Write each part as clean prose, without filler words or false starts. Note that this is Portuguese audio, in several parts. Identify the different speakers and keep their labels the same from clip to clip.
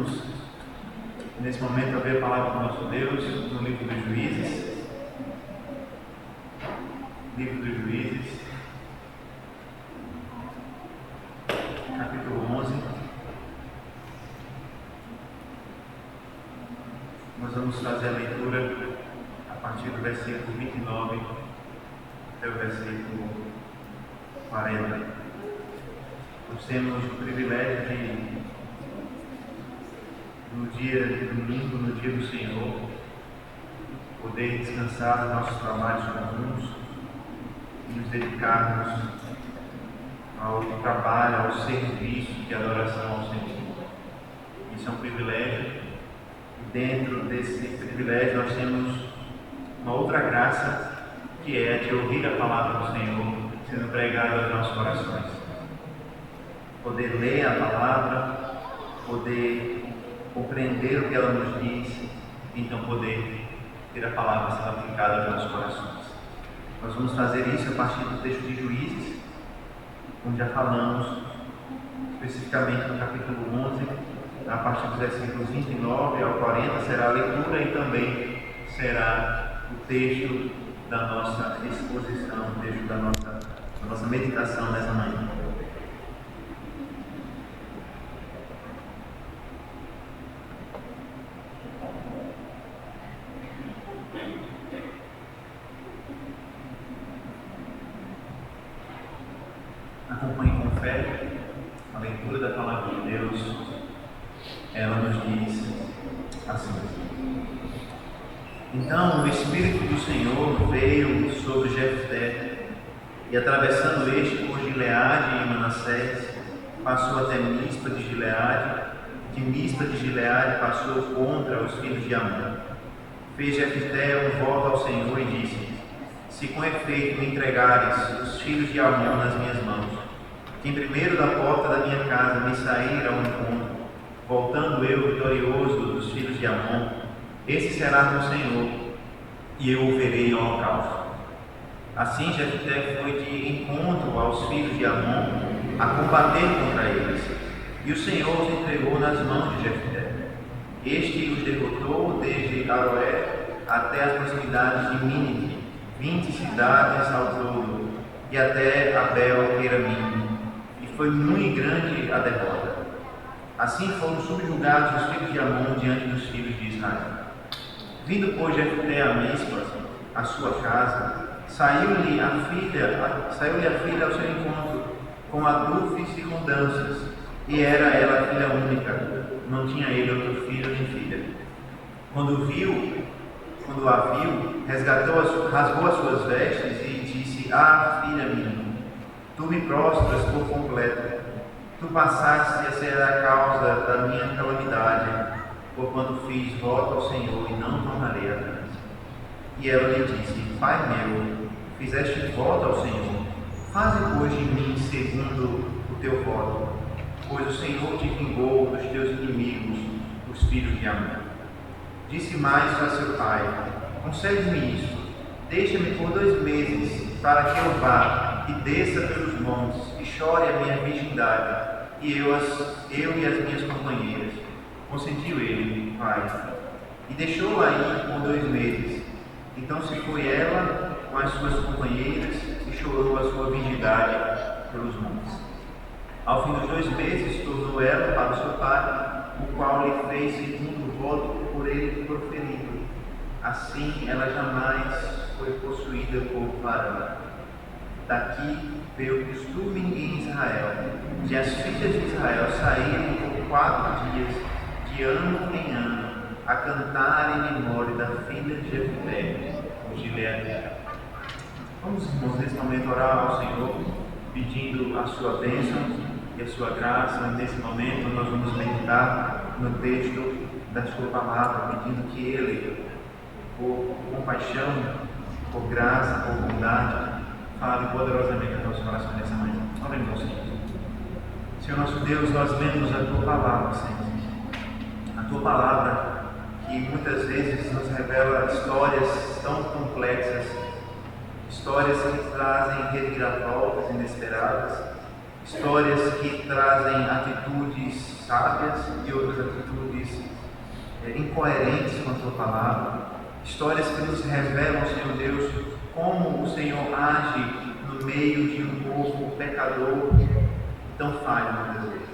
Speaker 1: vamos, nesse momento, abrir a palavra do nosso Deus no livro dos Juízes. Livro dos Juízes, capítulo 11. Nós vamos fazer a leitura a partir do versículo 29 até o versículo 40. Nós temos o privilégio de, no dia de domingo, no dia do Senhor, poder descansar dos nossos trabalhos comuns e nos dedicarmos ao trabalho, ao serviço de adoração ao Senhor. Isso é um privilégio. E dentro desse privilégio nós temos uma outra graça, que é a de ouvir a palavra do Senhor sendo pregada aos nossos corações. Poder ler a palavra, poder compreender o que ela nos diz, e então poder ter a palavra sendo aplicada aos nossos corações. Nós vamos fazer isso a partir do texto de Juízes, como já falamos, especificamente no capítulo 11, a partir dos versículos 29 ao 40, será a leitura e também será o texto da nossa exposição, o texto da nossa meditação nessa manhã. Acompanhe com fé a leitura da palavra de Deus. Ela nos diz assim: Então o Espírito do Senhor veio sobre Jefté, e atravessando este por Gileade e Manassés, passou até Mispa de Gileade. De Mispa de Gileade passou contra os filhos de Amon. Fez Jefté um voto ao Senhor e disse: Se com efeito me entregares os filhos de Amon nas minhas mãos, quem primeiro da porta da minha casa me sair ao encontro, voltando eu vitorioso dos filhos de Amon, esse será meu Senhor, e eu o verei em holocausto. Assim Jefté foi de encontro aos filhos de Amon a combater contra eles, e o Senhor os entregou nas mãos de Jefté. Este os derrotou desde Aroé até as proximidades de Mínique, 20 cidades ao todo, e até Abel-Queramim, e foi muito grande a derrota. Assim foram subjugados os filhos de Amon diante dos filhos de Israel. Vindo, pois, Jefté a Mispa, a sua casa, saiu-lhe a filha ao seu encontro, com adufes e com danças, e era ela filha única, não tinha ele outro filho nem filha. Quando a viu, rasgou as suas vestes e disse: Ah, filha minha, tu me prostras por completo. Tu passaste a ser a causa da minha calamidade, porquanto fiz voto ao Senhor e não tornarei atrás. E ela lhe disse: Pai meu, fizeste voto ao Senhor, faze pois de mim segundo o teu voto, pois o Senhor te vingou dos teus inimigos, os filhos de Amon. Disse mais a seu pai: Concede-me isto, deixa-me por 2 meses, para que eu vá e desça pelos montes e chore a minha virgindade, e eu e as minhas companheiras. Consentiu ele, pai, e deixou-a ir por 2 meses. Então se foi ela com as suas companheiras e chorou a sua virgindade pelos montes. Ao fim dos 2 meses, tornou ela para o seu pai, o qual lhe fez segundo o voto por ele proferido. Assim ela jamais foi possuída por varão. Daqui veio o costume em Israel, de as filhas de Israel saírem por 4 dias, de ano em ano, a cantar em memória da filha de Jefté, o Gileadita. Vamos, irmãos, nesse momento orar ao Senhor, pedindo a sua bênção e a sua graça. Nesse momento nós vamos meditar no texto da sua palavra, pedindo que Ele, por compaixão, por graça, por bondade, fale poderosamente aos nossos corações nessa manhã. Oremos ao Senhor. Senhor nosso Deus, nós lemos a Tua palavra, Senhor. A Tua palavra que muitas vezes nos revela histórias tão complexas, histórias que trazem reviravoltas inesperadas, histórias que trazem atitudes sábias e outras atitudes incoerentes com a Tua palavra, histórias que nos revelam, Senhor Deus, como o Senhor age no meio de um povo pecador tão falho muitas vezes.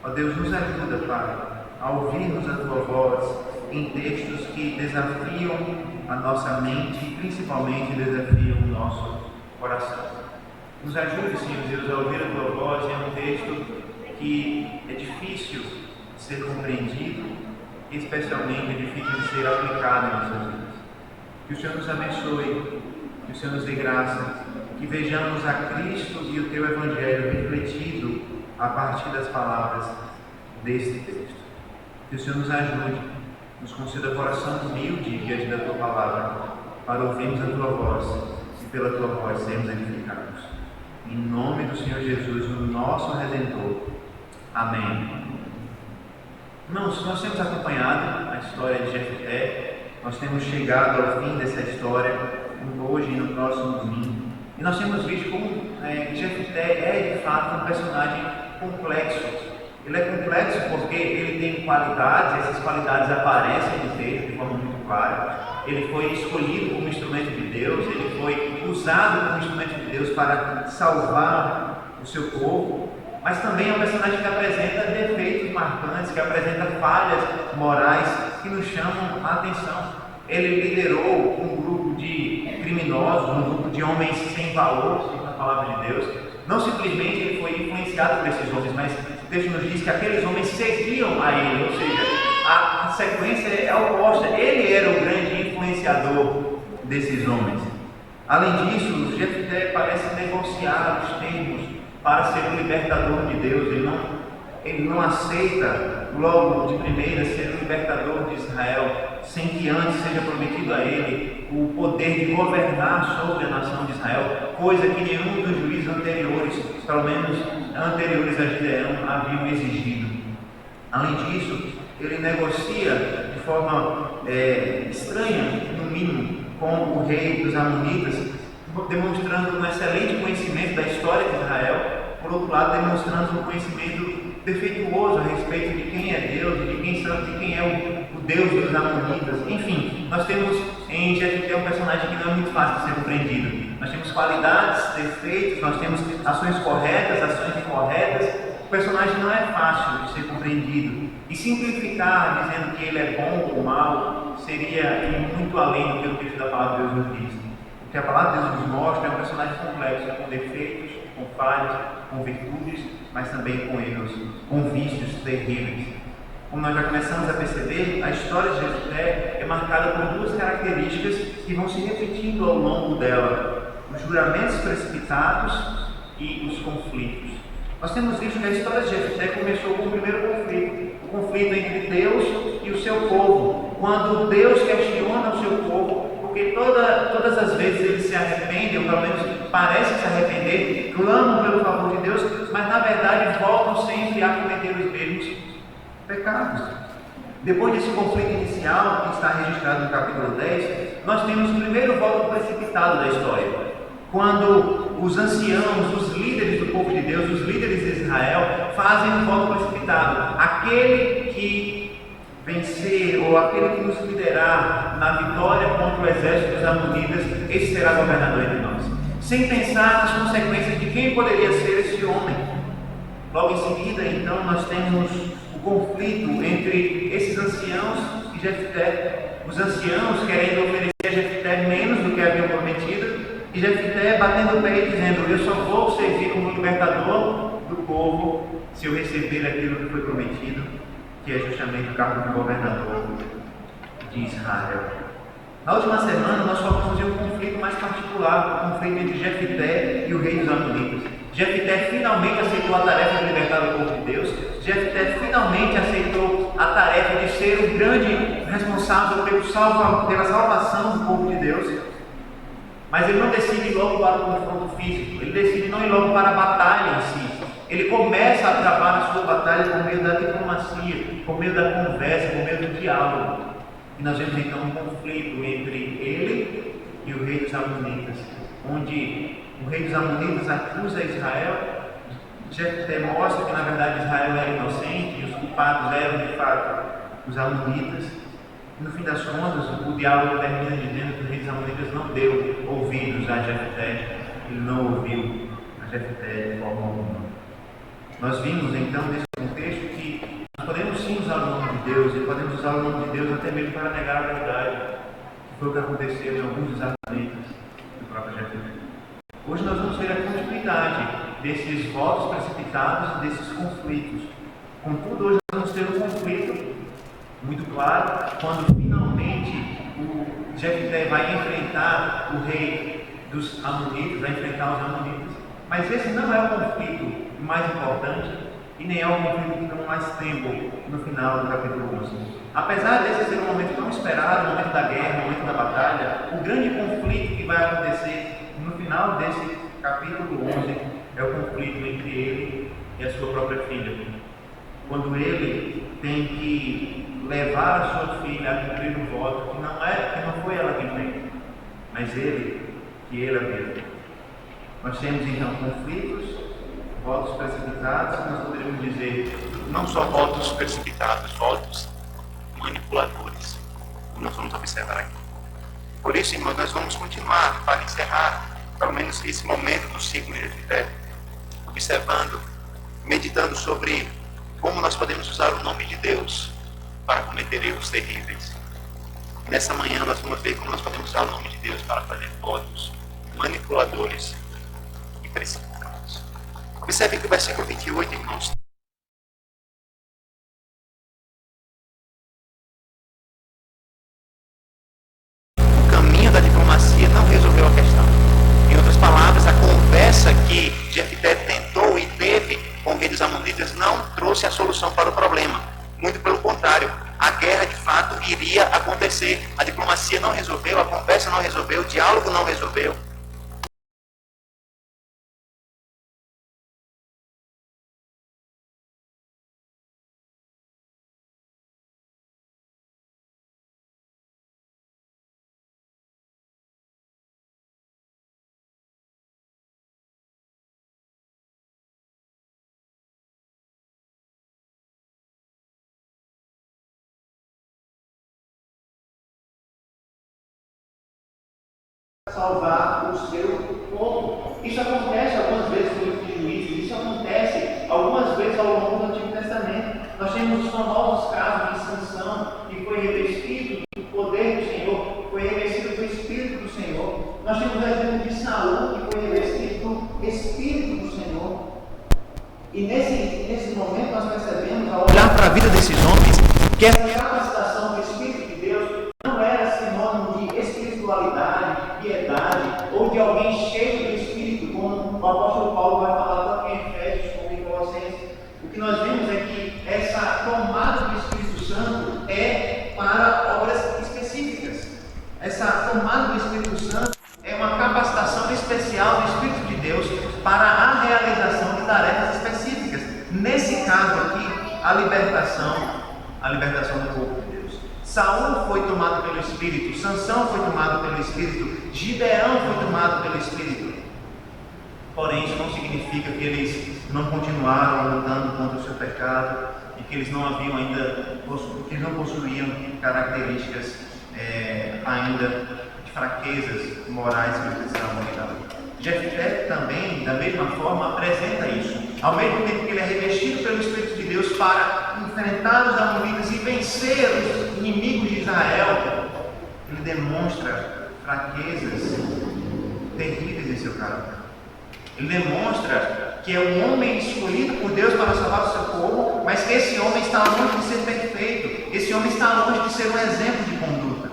Speaker 1: Ó Deus, nos ajuda, Pai, a ouvirmos a Tua voz em textos que desafiam a nossa mente e principalmente desafiam o nosso coração. Nos ajude, Senhor Deus, a ouvir a Tua voz em um texto que é difícil de ser compreendido e especialmente é difícil de ser aplicado em nossas vidas. Que o Senhor nos abençoe, que o Senhor nos dê graça, que vejamos a Cristo e o Teu Evangelho refletido a partir das palavras deste texto. Que o Senhor nos ajude, nos conceda coração humilde diante da Tua palavra, para ouvirmos a Tua voz e pela Tua voz sermos edificados. Em nome do Senhor Jesus, o nosso Redentor. Amém. Irmãos, nós temos acompanhado a história de Jefté, nós temos chegado ao fim dessa história hoje e no próximo domingo. E nós temos visto como Jefté é de fato um personagem complexo. Ele é complexo porque ele tem qualidades, essas qualidades aparecem no texto de forma muito clara. Ele foi escolhido como instrumento de Deus, ele foi usado como instrumento de Deus para salvar o seu povo, mas também é um personagem que apresenta defeitos marcantes, que apresenta falhas morais que nos chamam a atenção. Ele liderou um grupo de criminosos, um grupo de homens sem valor, na palavra de Deus. Não simplesmente ele foi influenciado por esses homens, mas o texto nos diz que aqueles homens seguiam a ele, ou seja, a sequência é oposta. Ele era o grande influenciador desses homens. Além disso, Jefté parece negociar os termos para ser o libertador de Deus. Ele não aceita logo de primeira ser o libertador de Israel, sem que antes seja prometido a ele o poder de governar sobre a nação de Israel, coisa que nenhum dos juízes anteriores, pelo menos anteriores a Gideão, haviam exigido. Além disso, ele negocia de forma estranha, no mínimo, com o rei dos Amonitas, demonstrando um excelente conhecimento da história de Israel, por outro lado, demonstrando um conhecimento defeituoso a respeito de quem é Deus, de quem é o Deus dos Amonitas. Enfim, nós temos em Jefté um personagem que não é muito fácil de ser compreendido. Nós temos qualidades, defeitos, nós temos ações corretas, ações incorretas. O personagem não é fácil de ser compreendido. E simplificar dizendo que ele é bom ou mau seria ir muito além do que o texto da palavra de Deus nos diz. O que a palavra de Deus nos mostra é um personagem complexo, com defeitos, com falhas, com virtudes, mas também com erros, com vícios terríveis. Como nós já começamos a perceber, a história de Jefté é marcada por duas características que vão se repetindo ao longo dela: os juramentos precipitados e os conflitos. Nós temos visto que a história de Jefté começou com o primeiro conflito, o conflito entre Deus e o seu povo, quando Deus questiona o seu povo, porque todas as vezes eles se arrependem, ou pelo menos parecem se arrepender, clamam pelo favor de Deus, mas na verdade voltam sempre a cometer os mesmos pecados. Depois desse conflito inicial, que está registrado no capítulo 10, nós temos o primeiro voto precipitado da história, quando os anciãos, os líderes do povo de Deus, os líderes de Israel, fazem um voto precipitado. Aquele que vencer, ou aquele que nos liderar na vitória contra o exército dos Amonitas, esse será governador entre nós. Sem pensar nas consequências de quem poderia ser esse homem. Logo em seguida, então, nós temos o conflito entre esses anciãos e Jefté. Os anciãos querendo oferecer a Jefté menos do que haviam prometido, e Jefté batendo o pé e dizendo: eu só vou servir como libertador do povo se eu receber aquilo que foi prometido, que é justamente o cargo de governador de Israel. Na última semana nós falamos de um conflito mais particular, o conflito entre Jefté e o rei dos Amonitas. Jefté finalmente aceitou a tarefa de libertar o povo de Deus. Jefté finalmente aceitou a tarefa de ser o grande responsável pela salvação do povo de Deus. Mas ele não decide ir logo para o confronto físico, ele decide não ir logo para a batalha em si. Ele começa a travar a sua batalha por meio da diplomacia, por meio da conversa, por meio do diálogo. E nós vemos então um conflito entre ele e o rei dos Amonitas, onde o rei dos Amonitas acusa Israel Jefté mostra que na verdade Israel era inocente e os culpados eram de fato os amonitas. E no fim das contas, o diálogo termina dizendo que o rei dos amonitas não deu ouvidos a Jefté, ele não ouviu a Jefté de forma alguma. Nós vimos então nesse contexto que nós podemos sim usar o nome de Deus, e podemos usar o nome de Deus até mesmo para negar a verdade, que foi o que aconteceu em alguns dos amonitas do próprio Jefté. Hoje nós vamos ver a continuidade desses votos precipitados e desses conflitos. Contudo, hoje nós vamos ter um conflito muito claro quando finalmente o Jefté vai enfrentar o rei dos amonitas, vai enfrentar os amonitas. Mas esse não é o conflito mais importante e nem é o conflito que toma mais tempo no final do capítulo 11. Apesar desse ser um momento tão esperado, o momento da guerra, o momento da batalha, o grande conflito que vai acontecer no final desse capítulo 11 é o conflito entre ele e a sua própria filha. Quando ele tem que levar a sua filha a cumprir um voto que não foi ela quem fez, mas ele havia feito. Nós temos então conflitos, votos precipitados, que nós poderíamos dizer não só votos precipitados, votos manipuladores, como nós vamos observar aqui. Por isso, irmãos, nós vamos continuar para encerrar pelo menos esse momento do ciclo de Jefté, observando, meditando sobre como nós podemos usar o nome de Deus para cometer erros terríveis. Nessa manhã nós vamos ver como nós podemos usar o nome de Deus para fazer votos manipuladores e precipitados. Observe que o versículo 28, irmãos, o caminho da diplomacia não resolveu a questão. Em outras palavras, a conversa que Jefté tentou e teve com o rei dos amonitas não trouxe a solução para o problema. Muito pelo contrário, a guerra de fato iria acontecer. A diplomacia não resolveu, a conversa não resolveu, o diálogo não resolveu. Salvar o seu povo. Isso acontece algumas vezes no livro de Juízes, isso acontece algumas vezes ao longo do Antigo Testamento. Nós temos os famosos casos de Sansão, que foi revestido do poder do Senhor, foi revestido do Espírito do Senhor. Nós temos o exemplo de Saul, que foi revestido do Espírito do Senhor. E nesse momento nós percebemos, ao olhar para a vida desses homens, que essa capacitação do Espírito de Deus não era sinônimo de espiritualidade, de piedade, ou de alguém cheio do Espírito, como o apóstolo Paulo vai falar tanto em Efésios como em Colossenses. O que nós vimos é que essa tomada do Espírito Santo é para obras específicas. Essa tomada do Espírito Santo é uma capacitação especial do Espírito de Deus para a realização de tarefas específicas. Nesse caso aqui, a libertação do povo de Deus. Saul foi tomado pelo Espírito, Sansão foi tomado pelo Espírito, Gideão foi tomado pelo Espírito. Porém, isso não significa que eles não continuaram lutando contra o seu pecado e que eles não haviam ainda, que eles não possuíam características ainda de fraquezas morais que eles precisavam lidar. Jefté também, da mesma forma, apresenta isso. Ao mesmo tempo que ele é revestido pelo Espírito de Deus para enfrentar os amonitas e vencer os inimigos de Israel, ele demonstra fraquezas terríveis em seu caráter. Ele demonstra que é um homem escolhido por Deus para salvar o seu povo, mas que esse homem está longe de ser perfeito. Esse homem está longe de ser um exemplo de conduta.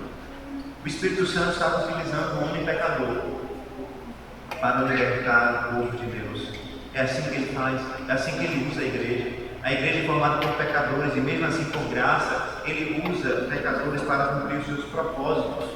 Speaker 1: O Espírito Santo estava utilizando um homem pecador para libertar o povo de Deus. É assim que ele faz, é assim que ele usa a igreja. A igreja é formada por pecadores e mesmo assim por graça, ele usa pecadores para cumprir os seus propósitos.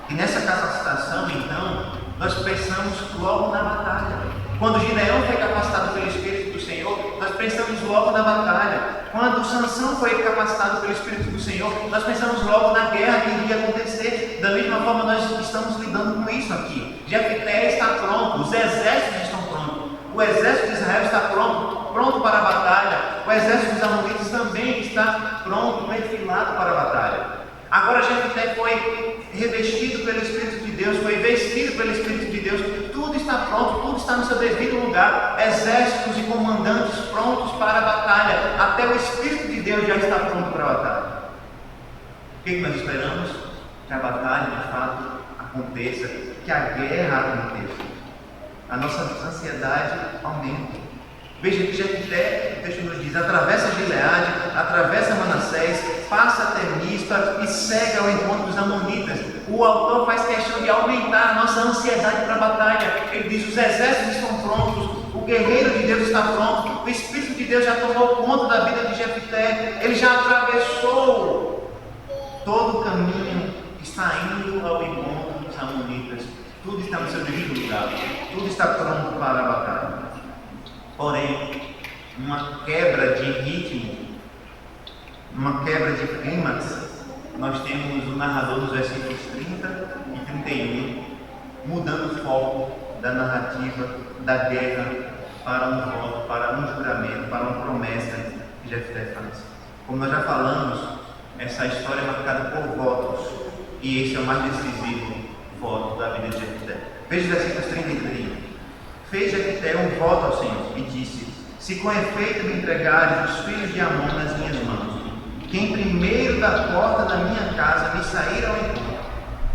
Speaker 1: E nessa capacitação, então, nós pensamos logo na batalha. Quando Gideão foi capacitado pelo Espírito do Senhor, nós pensamos logo na batalha. Quando Sansão foi capacitado pelo Espírito do Senhor, nós pensamos logo na guerra que iria acontecer. Da mesma forma, nós estamos lidando com isso aqui. Jefté está pronto, os exércitos estão prontos. O exército de Israel está pronto. pronto para a batalha. O exército dos amonitas também está pronto, perfilado para a batalha. Agora Jefté foi revestido pelo Espírito de Deus, foi vestido pelo Espírito de Deus, tudo está pronto, tudo está no seu devido lugar, exércitos e comandantes prontos para a batalha, até o Espírito de Deus já está pronto para a batalha. O que nós esperamos? Que a batalha de fato aconteça, que a guerra aconteça. A nossa ansiedade aumenta. Veja que Jefté, o texto nos diz, atravessa Gileade, atravessa Manassés, passa até Mispa e segue ao encontro dos amonitas. O autor faz questão de aumentar a nossa ansiedade para a batalha. Ele diz, os exércitos estão prontos, o guerreiro de Deus está pronto, o Espírito de Deus já tomou conta da vida de Jefté, ele já atravessou todo o caminho, está indo ao encontro dos amonitas. Tudo está no seu devido lugar, tudo está pronto para a batalha. Porém, uma quebra de ritmo, uma quebra de clímax, nós temos o narrador nos versículos 30 e 31, mudando o foco da narrativa da guerra para um voto, para um juramento, para uma promessa que Jefté faz. Como nós já falamos, essa história é marcada por votos, e esse é o mais decisivo voto da vida de Jefté. Veja os versículos 30 e 31. Fez Jefté um voto ao Senhor e disse: se com efeito me entregares os filhos de Amon nas minhas mãos, quem primeiro da porta da minha casa me sair ao encontro,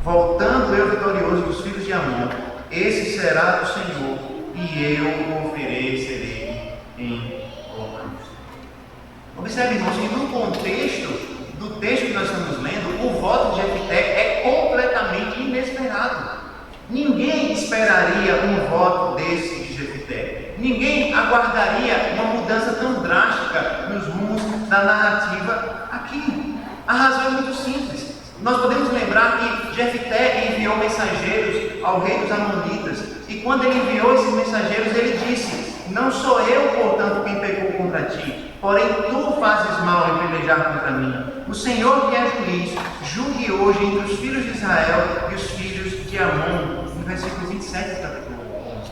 Speaker 1: voltando eu vitorioso dos filhos de Amon, esse será do Senhor, e eu o oferecerei em holocausto. Observe, irmãos, que no contexto do texto que nós estamos lendo, o voto de Jefté é completamente inesperado. Ninguém esperaria um voto desse de Jefté. Ninguém aguardaria uma mudança tão drástica nos rumos da narrativa aqui. A razão é muito simples. Nós podemos lembrar que Jefté enviou mensageiros ao rei dos amonitas, e quando ele enviou esses mensageiros, ele disse: não sou eu, portanto, quem pecou contra ti, porém tu fazes mal em pelejar contra mim. O Senhor que é juiz, julgue hoje entre os filhos de Israel e os filhos de Amon. No versículo 27 do capítulo 11.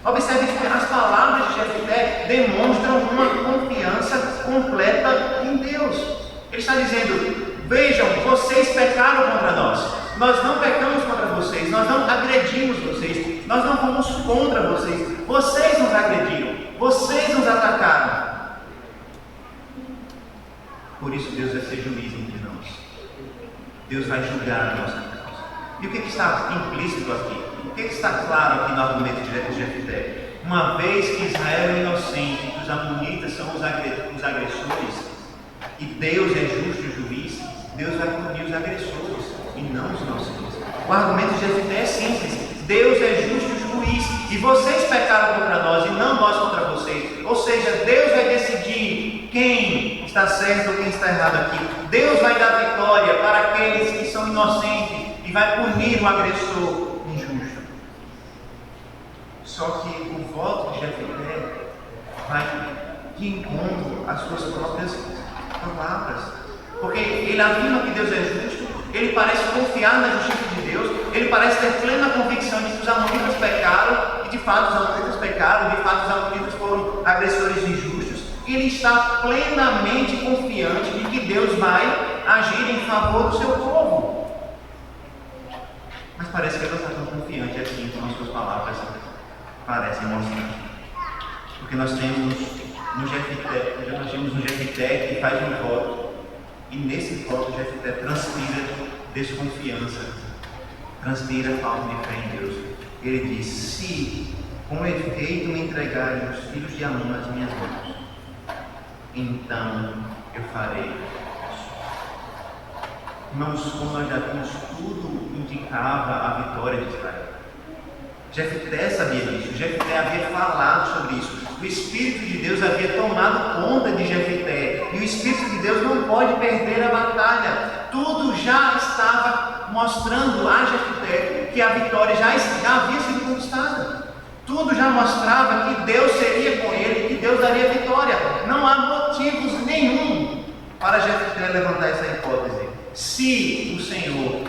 Speaker 1: Observe que as palavras de Jefté demonstram uma confiança completa em Deus. Ele está dizendo: vejam, vocês pecaram contra nós. Nós não pecamos contra vocês, nós não agredimos vocês, nós não fomos contra vocês. Vocês nos agrediram, vocês nos atacaram. Por isso Deus vai ser juiz entre nós. Deus vai julgar a nossa causa. E o que está implícito aqui? O que está claro aqui no argumento de Jefté? Uma vez que Israel é inocente, que os amonitas são os agressores, e Deus é justo e juiz, Deus vai punir os agressores e não os inocentes. O argumento de Jefté é simples: Deus é justo e juiz, e vocês pecaram contra nós e não nós contra vocês. Ou seja, Deus vai decidir quem está certo ou quem está errado aqui. Deus vai dar vitória para aqueles que são inocentes e vai punir o agressor injusto. Só que o voto de Jefté vai de encontro às suas próprias palavras, porque ele afirma que Deus é justo, ele parece confiar na justiça de Deus, ele parece ter plena convicção de que os amonitas pecaram, e de fato os amonitas pecaram, de fato os amonitas foram agressores injustos, e ele está plenamente confiante de que Deus vai agir em favor do seu povo. Mas parece que ele não está tão confiante assim como as suas palavras parecem mostrar, porque nós temos no Jefté que faz um voto, e nesse voto Jefté transpira desconfiança, transpira falta de fé em Deus. Ele diz: se com efeito me entregarem os filhos de Amon nas minhas mãos, então eu farei isso. Irmãos, como nós já vimos, tudo indicava a vitória de Israel. Jefté sabia disso, Jefté havia falado sobre isso, o Espírito de Deus havia tomado conta de Jefté, e o Espírito de Deus não pode perder a batalha. Tudo já estava mostrando a Jefté que a vitória já havia sido conquistada. Tudo já mostrava que Deus seria com ele, que Deus daria vitória. Não há motivos nenhum para Jefté levantar essa hipótese. Se o Senhor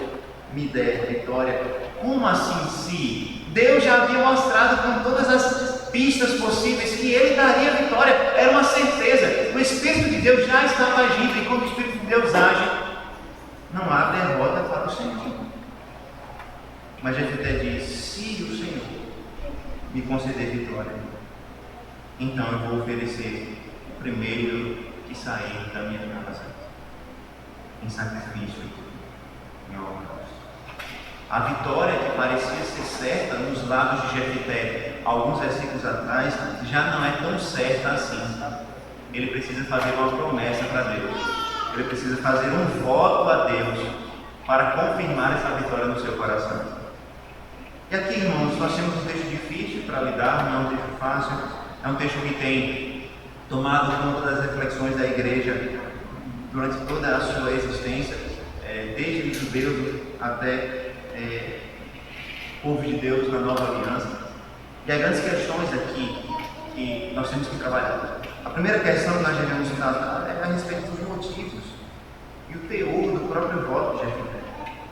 Speaker 1: me der vitória, como assim se? Deus já havia mostrado com todas as pistas possíveis que ele daria a vitória. Era uma certeza. O Espírito de Deus já estava agindo, e quando o Espírito de Deus age, não há derrota para o Senhor. Mas Jefté diz: se o Senhor me conceder vitória, então eu vou oferecer o primeiro que sair da minha casa em sacrifício, em holocausto. A vitória que parecia ser certa nos lábios de Jefté alguns versículos atrás já não é tão certa assim. Ele precisa fazer uma promessa para Deus. Ele precisa fazer um voto a Deus para confirmar essa vitória no seu coração. E aqui, irmãos, nós temos um texto difícil para lidar, não é um texto fácil. É um texto que tem tomado conta das reflexões da igreja durante toda a sua existência, desde os judeus até o povo de Deus na nova aliança. E há grandes questões aqui que nós temos que trabalhar. A primeira questão que nós devemos tratar é a respeito dos motivos e o teor do próprio voto de Jefté.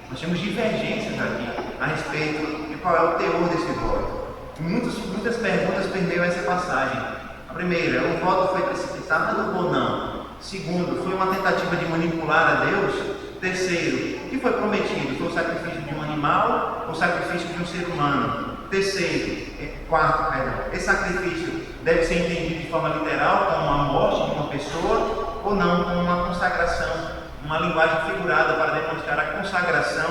Speaker 1: Nós temos divergências aqui a respeito de qual é o teor desse voto. Muitas perguntas permeiam essa passagem. A primeira, o voto foi precipitado ou não? Segundo, foi uma tentativa de manipular a Deus? Terceiro, o que foi prometido? Foi o sacrifício de um animal ou o sacrifício de um ser humano? Quarto, esse sacrifício deve ser entendido de forma literal, como a morte de uma pessoa, ou não, como uma consagração, uma linguagem figurada para demonstrar a consagração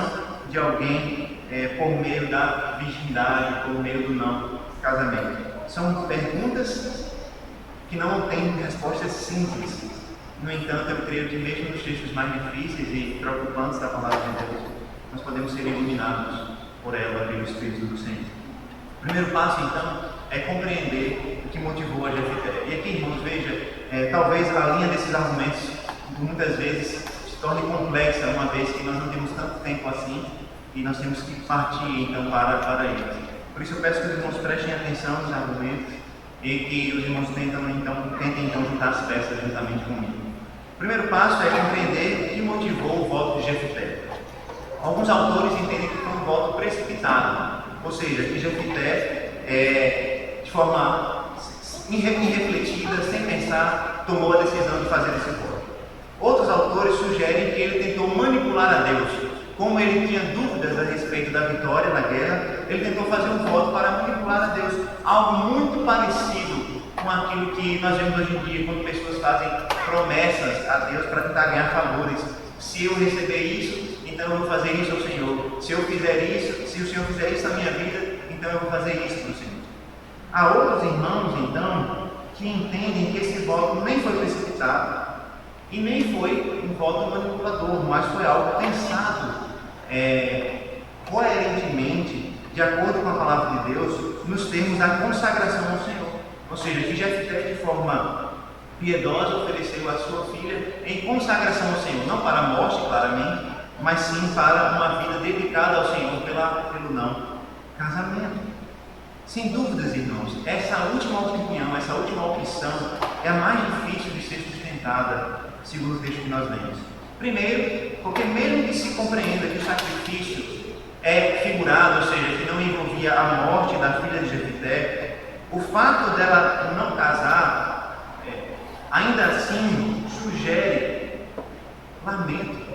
Speaker 1: de alguém por meio da virgindade, por meio do não casamento. São perguntas que não têm respostas simples. No entanto, eu creio que mesmo nos textos mais difíceis e preocupantes da palavra de Deus, nós podemos ser iluminados por ela, pelo Espírito do Senhor. O primeiro passo, então, é compreender o que motivou a Jefté. E aqui, irmãos, veja, talvez a linha desses argumentos muitas vezes se torne complexa, uma vez que nós não temos tanto tempo assim, e nós temos que partir, então, para eles. Por isso eu peço que os irmãos prestem atenção nos argumentos e que os irmãos tentem então juntar as peças juntamente comigo. O primeiro passo é compreender o que motivou o voto de Jefté. Alguns autores entendem que foi um voto precipitado, ou seja, que Jefté, de forma irrefletida, sem pensar, tomou a decisão de fazer esse voto. Outros autores sugerem que ele tentou manipular a Deus. Como ele tinha dúvidas a respeito da vitória na guerra, ele tentou fazer um voto para manipular a Deus. Algo muito parecido com aquilo que nós vemos hoje em dia, quando pessoas fazem promessas a Deus para tentar ganhar favores. Se eu receber isso, então eu vou fazer isso ao Senhor. Se eu fizer isso, se o Senhor fizer isso na minha vida, então eu vou fazer isso para o Senhor. Há outros irmãos, então, que entendem que esse voto nem foi precipitado e nem foi um voto manipulador, mas foi algo pensado coerentemente, de acordo com a palavra de Deus, nos termos da consagração ao Senhor. Ou seja, que Jefté, de forma piedosa, ofereceu a sua filha em consagração ao Senhor, não para a morte, claramente, mas sim para uma vida dedicada ao Senhor pelo não casamento. Sem dúvidas, irmãos, essa última opinião, essa última opção é a mais difícil de ser sustentada, segundo o texto que nós lemos. Primeiro, porque mesmo que se compreenda que o sacrifício é figurado, ou seja, que não envolvia a morte da filha de Jefté, o fato dela não casar, ainda assim, sugere lamento.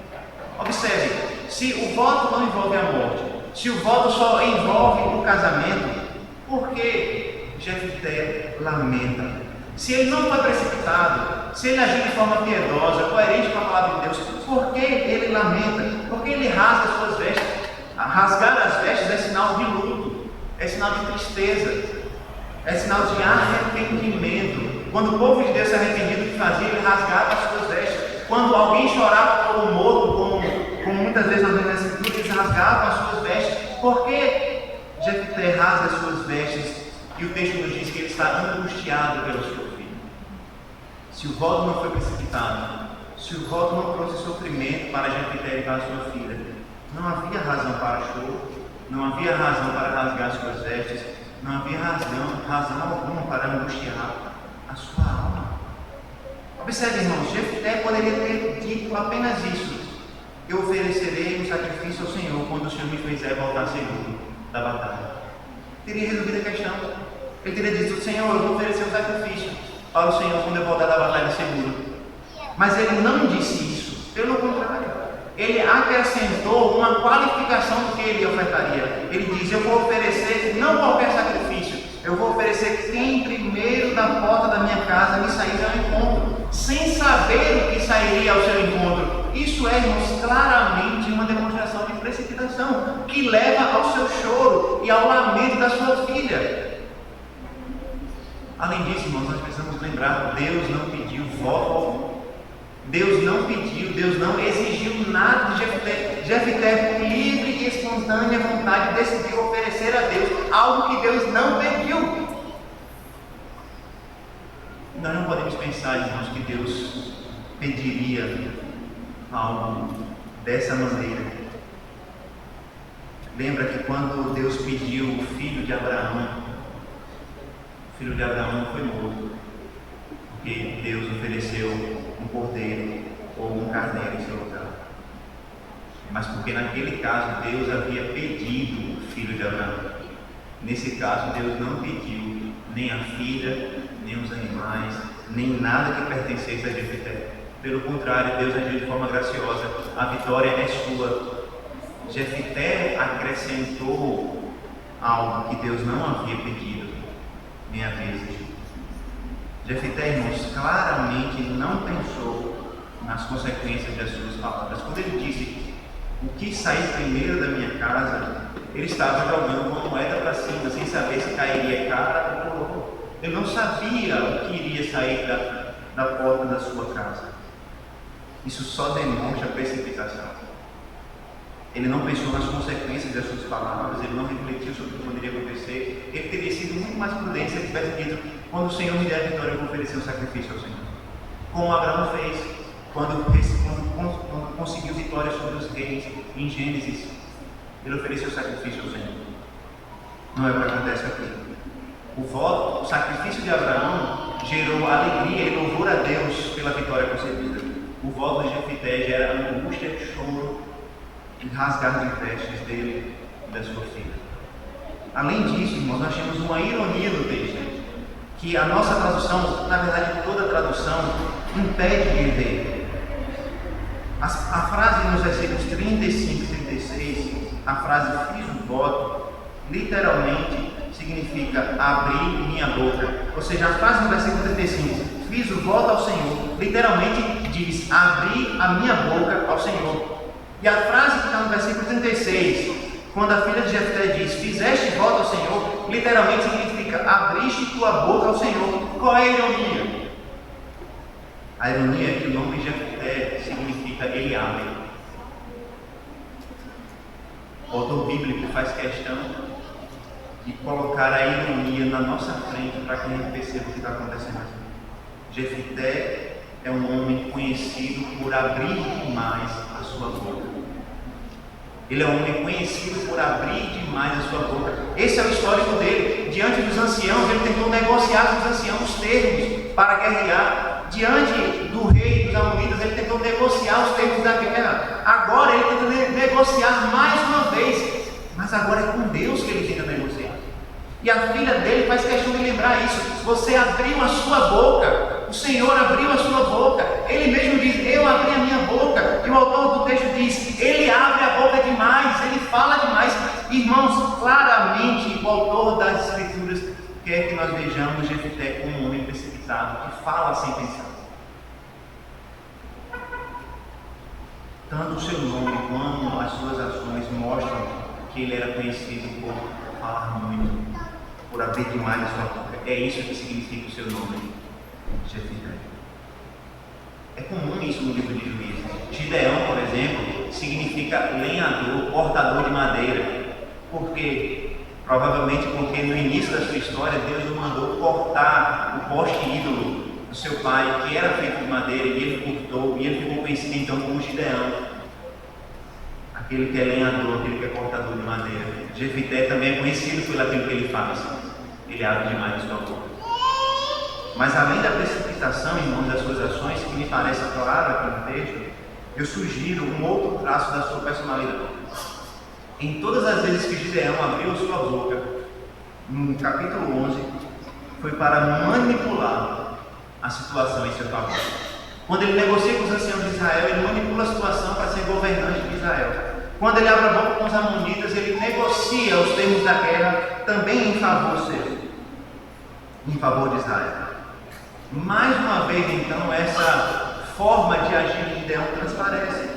Speaker 1: Observe, se o voto não envolve a morte, se o voto só envolve o casamento, por que Jefté lamenta? Se ele não foi precipitado, se ele agiu de forma piedosa, coerente com a palavra de Deus, por que ele lamenta? Por que ele rasga as suas vestes? Rasgar as vestes é sinal de luto, é sinal de tristeza, é sinal de arrependimento. Quando o povo de Deus se arrependia do que fazia, ele rasgava as suas vestes. Quando alguém chorava por um morto, como muitas vezes nós vemos na Escritura, eles rasgavam as suas vestes. Por que Jefté rasga as suas vestes? E o texto nos diz que ele está angustiado pelo seu filho. Se o voto não foi precipitado, se o voto não trouxe sofrimento para Jefté e para a sua filha, não havia razão para choro, não havia razão para rasgar as suas vestes, não havia razão alguma para angustiar a sua alma. Observe, irmãos, Jefté poderia ter dito apenas isso: eu oferecerei um sacrifício ao Senhor quando o Senhor me fizer voltar seguro da batalha. Teria resolvido a questão. Ele teria dito: Senhor, eu vou oferecer um sacrifício para o Senhor quando eu voltar da batalha seguro. Mas ele não disse isso, pelo contrário, ele acrescentou uma qualificação do que ele ofertaria. Ele diz: eu vou oferecer não qualquer sacrifício, eu vou oferecer quem primeiro da porta da minha casa me sair ao encontro, sem saber o que sairia ao seu encontro. Isso é, irmãos, claramente uma demonstração de precipitação, que leva ao seu choro e ao lamento da sua filha. Além disso, irmãos, nós precisamos lembrar: Deus não pediu voto algum. Deus não pediu, Deus não exigiu nada de Jefté. Jefté, por livre e espontânea vontade, decidiu oferecer a Deus algo que Deus não pediu. Nós não podemos pensar, irmãos, que Deus pediria algo dessa maneira. Lembra que quando Deus pediu o filho de Abraão, o filho de Abraão não foi morto, porque Deus ofereceu um cordeiro ou um carneiro em seu lugar, mas porque naquele caso Deus havia pedido o filho de Abraão. Nesse caso, Deus não pediu nem a filha, nem os animais, nem nada que pertencesse a Jefté. Pelo contrário, Deus agiu de forma graciosa. A vitória é sua. Jefté acrescentou algo que Deus não havia pedido, nem havia exigido. Jefté, irmãos, claramente não pensou nas consequências das suas palavras. Quando ele disse: o que sair primeiro da minha casa, ele estava jogando uma moeda para cima, sem saber se cairia cara ou coroa. Ele não sabia o que iria sair da porta da sua casa. Isso só demonstra precipitação. Ele não pensou nas consequências das suas palavras, ele não refletiu sobre o que poderia acontecer. Ele teria sido muito mais prudente se ele tivesse dito: quando o Senhor me der a vitória, eu vou oferecer um sacrifício ao Senhor. Como Abraão fez quando conseguiu vitória sobre os reis em Gênesis. Ele ofereceu sacrifício ao Senhor. Não é o que acontece aqui. O sacrifício de Abraão gerou alegria e louvor a Deus pela vitória concedida. O voto de Jefté gera angústia, choro e rasgar de vestes dele e da sua filha. Além disso, irmãos, nós temos uma ironia no texto, que a nossa tradução, na verdade toda tradução, impede de ver. A frase nos versículos 35 e 36, a frase "fiz o voto", literalmente significa abrir minha boca. Ou seja, a frase no versículo 35, "fiz o voto ao Senhor", literalmente diz: abri a minha boca ao Senhor. E a frase que está no versículo 36, quando a filha de Jefté diz: fizeste voto ao Senhor, literalmente significa: abriste tua boca ao Senhor. Qual é a ironia? A ironia é que o nome Jefté significa ele abre. O autor bíblico faz questão de colocar a ironia na nossa frente para que a gente perceba o que está acontecendo aqui. Jefté é um homem conhecido por abrir demais a sua boca. Ele é um homem conhecido por abrir demais a sua boca. Esse é o histórico dele. Diante dos anciãos, ele tentou negociar com os anciãos os termos para guerrear. Diante do rei dos amonitas, ele tentou negociar os termos da guerra. Agora ele tenta negociar mais uma vez, mas agora é com Deus que ele tenta negociar. E a filha dele faz questão de lembrar isso: você abriu a sua boca, o Senhor abriu a sua boca. Ele mesmo diz: eu abri a minha boca. E o autor do texto diz: ele abre a boca demais, ele fala demais. Irmãos, claramente o autor das Escrituras quer que nós vejamos Jefté como um homem precipitado, que fala sem pensar. Tanto o seu nome quanto as suas ações mostram que ele era conhecido por falar muito, por abrir demais a sua boca. É isso que significa o seu nome, Jefté. É comum isso no livro de Juízes. Gideão, por exemplo, significa lenhador, cortador de madeira. Por quê? Provavelmente porque no início da sua história Deus o mandou cortar o poste ídolo do seu pai, que era feito de madeira, e ele cortou, e ele ficou conhecido então como Gideão, aquele que é lenhador, aquele que é cortador de madeira. Jefté também é conhecido por aquilo que ele faz. Ele abre demais a sua boca. Mas além da precipitação, irmãos, das suas ações, que me parece claro aqui no texto, eu sugiro um outro traço da sua personalidade. Em todas as vezes que Gideão abriu a sua boca, no capítulo 11, foi para manipular a situação em seu favor. Quando ele negocia com os anciãos de Israel, ele manipula a situação para ser governante de Israel. Quando ele abre a boca com os amonitas, ele negocia os termos da guerra também em favor seu, em favor de Israel. Mais uma vez, então, essa forma de agir de Gideão transparece.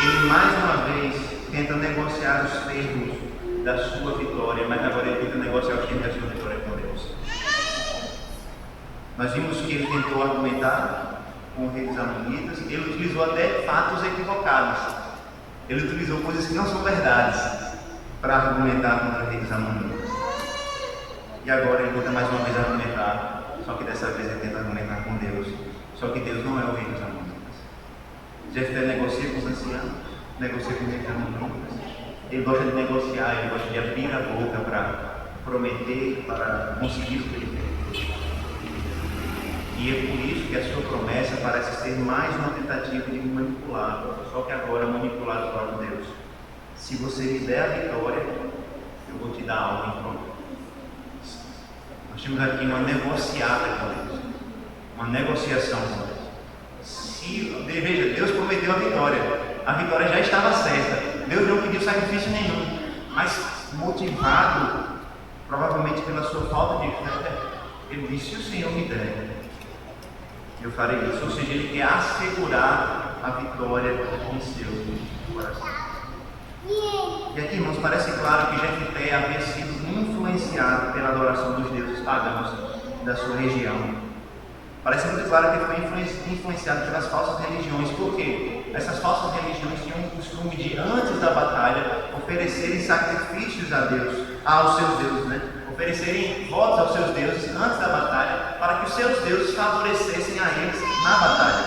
Speaker 1: Ele mais uma vez tenta negociar os termos da sua vitória, mas agora ele tenta negociar os termos da sua vitória com Deus. Nós vimos que ele tentou argumentar com o rei dos amonitas, ele utilizou até fatos equivocados. Ele utilizou coisas que não são verdades para argumentar contra o rei dos amonitas. E agora ele tenta mais uma vez argumentar, só que dessa vez ele tenta argumentar com Deus. Só que Deus não é o rei dos amonitas. Jefté negocia com os anciãos, negocia com o rei dos amonitas. Ele gosta de negociar, ele gosta de abrir a boca para prometer, para conseguir o que ele quer. E é por isso que a sua promessa parece ser mais uma tentativa de manipular, só que agora manipulado por Deus. Se você me der a vitória, eu vou te dar algo em troca. Nós temos aqui uma negociada com Deus, uma negociação com Deus. Veja, Deus prometeu a vitória já estava certa, Deus não pediu sacrifício nenhum, mas motivado provavelmente pela sua falta de fé, ele disse: se o Senhor me der, eu farei isso. Ou seja, ele quer assegurar a vitória em seu coração. E aqui, irmãos, parece claro que Jefté havia sido influenciado pela adoração dos deuses pagãos da sua região. Parece muito claro que ele foi influenciado pelas falsas religiões. Por quê? Essas falsas religiões tinham o costume de, antes da batalha, oferecerem sacrifícios a Deus, aos seus deuses, né? Oferecerem votos aos seus deuses antes da batalha, para que os seus deuses favorecessem a eles na batalha.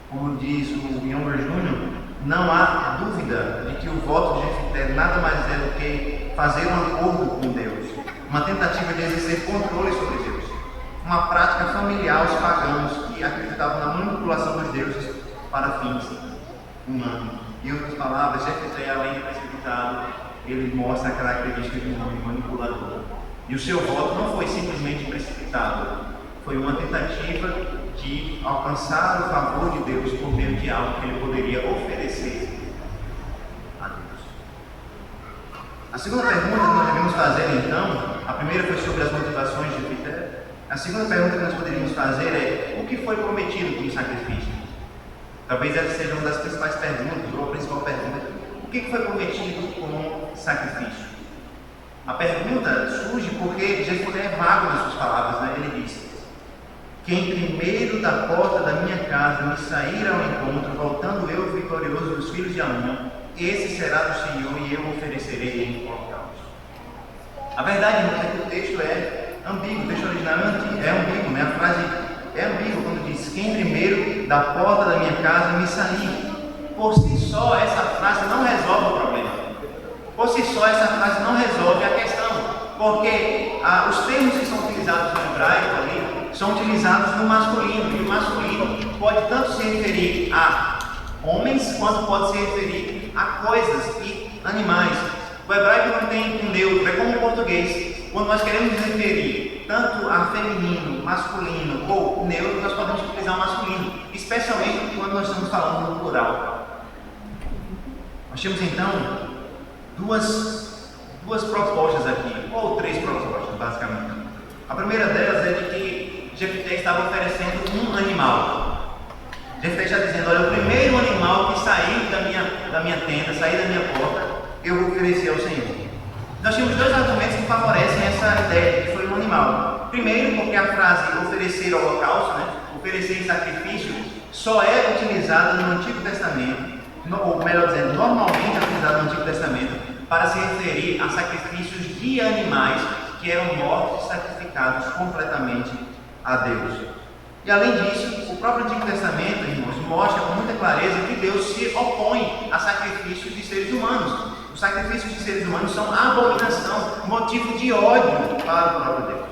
Speaker 1: Como diz o Younger Jr., não há dúvida de que o voto de Jefté nada mais é do que fazer um acordo com Deus, uma tentativa de exercer controle sobre Deus, uma prática familiar aos pagãos que acreditavam na manipulação dos deuses para fins humanos. Em outras palavras, Jefté, além de precipitado, ele mostra a característica de um homem manipulador. E o seu voto não foi simplesmente precipitado, foi uma tentativa de alcançar o favor de Deus por meio de algo que ele poderia oferecer a Deus. A segunda pergunta que nós devemos fazer, então, a primeira foi sobre as motivações de Jefté. A segunda pergunta que nós poderíamos fazer é: o que foi prometido como sacrifício? Talvez essa seja uma das principais perguntas, ou a principal pergunta. O que foi prometido como sacrifício? A pergunta surge porque Jefté é vago nas suas palavras, né? Ele diz: quem primeiro da porta da minha casa me sair ao encontro, voltando eu vitorioso dos filhos de Amon, esse será do Senhor e eu oferecerei em holocausto. A verdade, irmãos, é que o texto é ambíguo, o texto original é ambíguo, né? A frase é ambígua quando diz: quem primeiro da porta da minha casa me sair. Por si só, essa frase não resolve o problema. Por si só, essa frase não resolve a questão, porque os termos que são utilizados no hebraico ali são utilizados no masculino, e o masculino pode tanto se referir a homens quanto pode se referir a coisas e animais. O hebraico não tem um neutro, é como o português. Quando nós queremos nos referir tanto a feminino, masculino ou neutro, nós podemos utilizar o masculino, especialmente quando nós estamos falando no plural. Nós temos então duas propostas aqui, ou três propostas, basicamente. A primeira delas é de que Jefté estava oferecendo um animal. Jefté está dizendo: olha, o primeiro animal que sair da minha tenda, sair da minha porta, eu vou oferecer ao Senhor. Nós temos dois argumentos que favorecem essa ideia de que foi um animal. Primeiro, porque a frase oferecer holocausto, né, oferecer em sacrifício, só é utilizada no Antigo Testamento, ou melhor dizendo, normalmente é utilizada no Antigo Testamento, para se referir a sacrifícios de animais que eram mortos e sacrificados completamente a Deus. E além disso, o próprio Antigo Testamento, irmãos, mostra com muita clareza que Deus se opõe a sacrifícios de seres humanos. Os sacrifícios de seres humanos são abominação, motivo de ódio para o próprio Deus.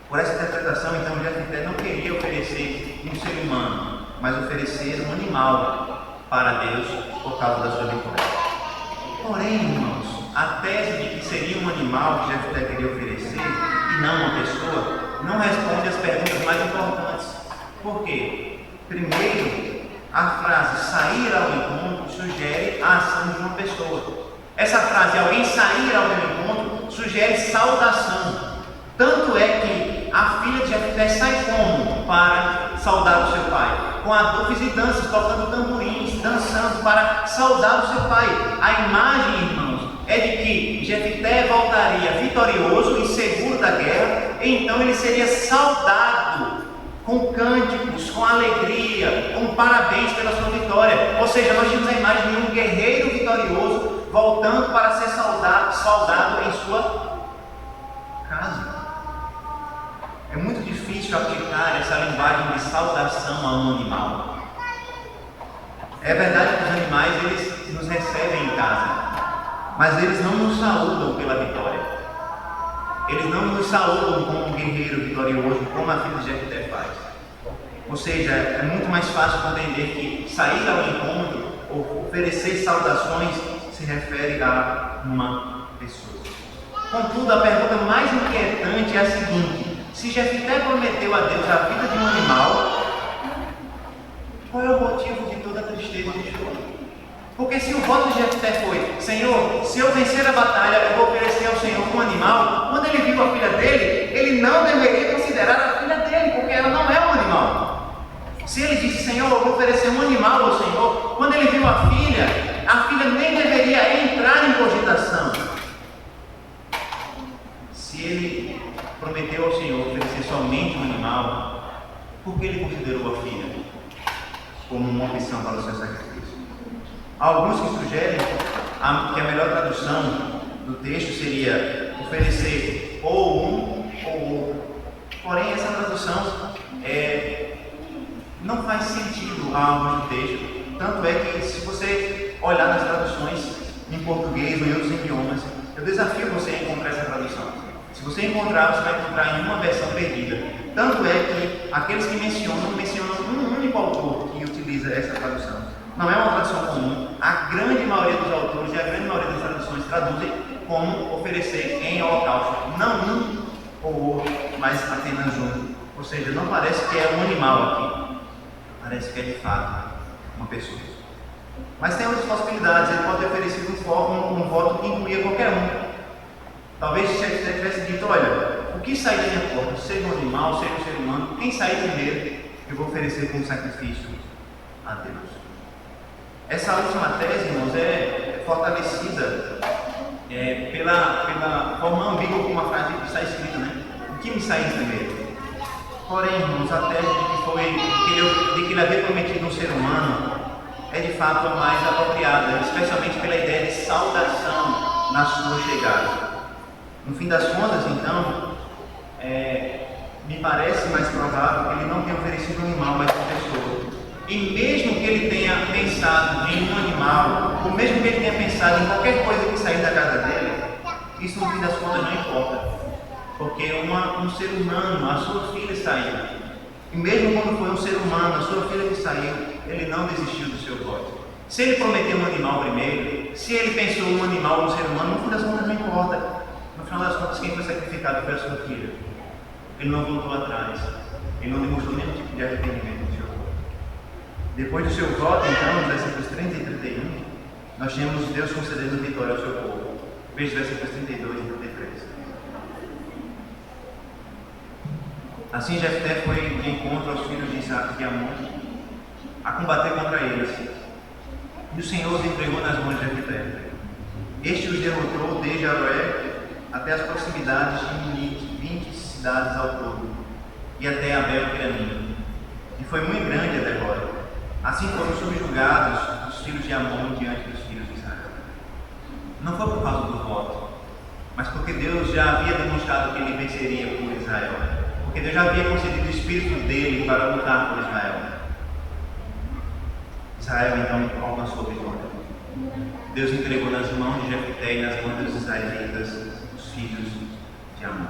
Speaker 1: Por essa interpretação, então, Jefté não queria oferecer um ser humano, mas oferecer um animal para Deus por causa da sua vitória. Porém, irmãos, a tese de que seria um animal que Jefté queria oferecer e não uma pessoa, não responde às perguntas mais importantes. Por quê? Primeiro, a frase sair ao encontro sugere a ação de uma pessoa. Essa frase, alguém sair ao meu encontro, sugere saudação. Tanto é que a filha de Jefté sai como para saudar o seu pai? Com adufes e danças, tocando tamborins, dançando para saudar o seu pai. A imagem, irmãos, é de que Jefté voltaria vitorioso e seguro da guerra, e então ele seria saudado com cânticos, com alegria, com parabéns pela sua vitória. Ou seja, nós temos a imagem de um guerreiro vitorioso voltando para ser saudado em sua casa. É muito difícil aplicar essa linguagem de saudação a um animal. É verdade que os animais eles nos recebem em casa, mas eles não nos saúdam pela vitória. Eles não nos saúdam como um guerreiro vitorioso, como a filha de Jefté faz. Ou seja, é muito mais fácil compreender que sair ao encontro ou oferecer saudações se refere a uma pessoa. Contudo, a pergunta mais inquietante é a seguinte: se Jefté prometeu a Deus a vida de um animal, qual é o motivo de toda a tristeza e choro? Porque se o voto de Jefté foi: Senhor, se eu vencer a batalha, eu vou oferecer ao Senhor um animal. Quando ele viu a filha dele, ele não deveria considerar a filha dele, porque ela não é um animal. Se ele disse: Senhor, eu vou oferecer um animal ao Senhor, quando ele viu a filha nem deveria entrar em cogitação. Se ele prometeu ao Senhor oferecer somente um animal, por que ele considerou a filha como uma opção para o seu sacrifício? Há alguns que sugerem que a melhor tradução do texto seria oferecer ou um ou outro. Porém, essa tradução não faz sentido a ambos do texto. Tanto é que, se você olhar nas traduções em português ou em outros idiomas, eu desafio você a encontrar essa tradução. Se você encontrar, você vai encontrar em uma versão perdida. Tanto é que aqueles que mencionam um único autor que utiliza essa tradução. Não é uma tradução comum. A grande maioria dos autores e a grande maioria das traduções traduzem como oferecer em holocausto. Não um ou outro, mas apenas um. Ou seja, não parece que é um animal aqui. Parece que é de fato uma pessoa. Mas tem outras possibilidades. Ele pode ter oferecido um voto que incluía qualquer um. Talvez se ele tivesse dito: olha, o que sair da minha porta, seja um animal, seja um ser humano, quem sair primeiro, eu vou oferecer como sacrifício a Deus. Essa última tese, irmãos, é fortalecida pela forma ambígua como a frase está escrita, né? O que me sair primeiro? Porém, irmãos, a tese de que ele havia prometido um ser humano é de fato a mais apropriada, especialmente pela ideia de saudação na sua chegada. No fim das contas, então, me parece mais provável que ele não tenha oferecido um animal, mas uma pessoa. E mesmo que ele tenha pensado em um animal, ou mesmo que ele tenha pensado em qualquer coisa que sair da casa dele, isso no fim das contas não importa. Porque um ser humano, a sua filha saiu. E mesmo quando foi um ser humano, a sua filha que saiu, ele não desistiu do seu voto. Se ele prometeu um animal primeiro, se ele pensou um animal ou um ser humano, no fim das contas não importa. No final das contas, quem foi sacrificado foi a sua filha. Ele não voltou atrás. Ele não demonstrou nenhum tipo de arrependimento do seu voto. Depois do seu voto, então, nos versículos 30 e 31, nós temos Deus concedendo vitória ao seu povo. Veja os versículos 32 e 33. Assim Jefté foi de encontro aos filhos de Isaac e Amon a combater contra eles. E o Senhor os entregou nas mãos de Jefté. Este os derrotou desde Aroé até as proximidades de Minite, 20 cidades ao todo, e até Abel-Queramim. E foi muito grande a derrota. Assim foram subjugados os filhos de Amon diante dos filhos de Israel. Não foi por causa do voto, mas porque Deus já havia demonstrado que ele venceria por Israel. Porque Deus já havia concedido o espírito dele para lutar por Israel. Israel então alcançou a vitória. Deus entregou nas mãos de Jefté e nas mãos dos israelitas os filhos de Amon.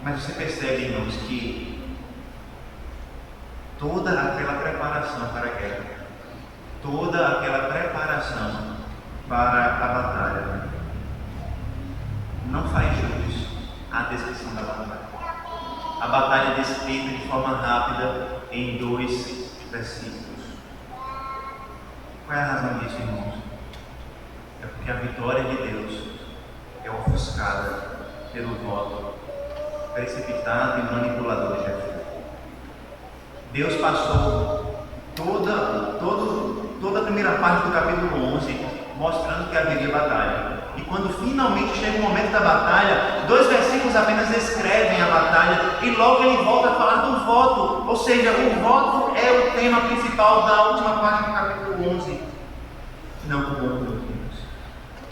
Speaker 1: Mas você percebe, irmãos, que toda aquela preparação para a guerra, toda aquela preparação para a batalha. Não faz jus à descrição da batalha. A batalha é descrita de forma rápida em 2 versículos. Qual é a razão disso, irmãos? É porque a vitória de Deus é ofuscada pelo voto precipitado e manipulador de Jefté. Deus passou toda a primeira parte do capítulo 11 mostrando que haveria batalha. E quando finalmente chega o momento da batalha, 2 versículos apenas descrevem a batalha e logo ele volta a falar do voto. Ou seja, o voto é o tema principal da última parte do capítulo 11. Não do bom Deus.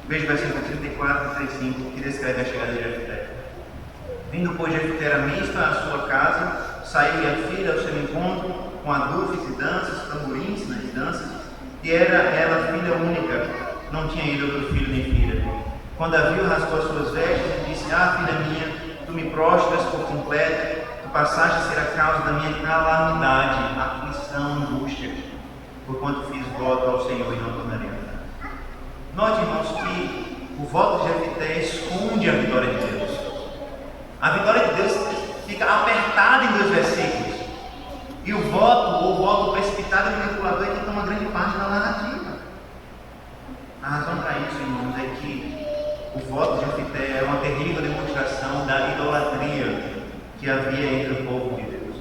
Speaker 1: Veja o versículo 34 e 35 que descreve a chegada de Jefté. Vindo, pois, Jefté era mista à sua casa, saiu a filha ao seu encontro com adufes e danças, tamborins e danças, e era ela filha única, não tinha ainda outro filho nem filha. Quando a viu, rasgou as suas vestes e disse: Ah, filha minha, tu me prostras por completo, tu passaste a ser a causa da minha calamidade, aflição, angústia, porquanto fiz voto ao Senhor e não tornarei a dar. Note, irmãos, que o voto de Jefté esconde a vitória de Deus. A vitória de Deus fica apertada em 2 versículos. E o voto precipitado e manipulador é que toma grande parte da narrativa. A razão para isso, irmãos, é que o voto de Jefté é uma terrível demonstração da idolatria que havia entre o povo de Deus.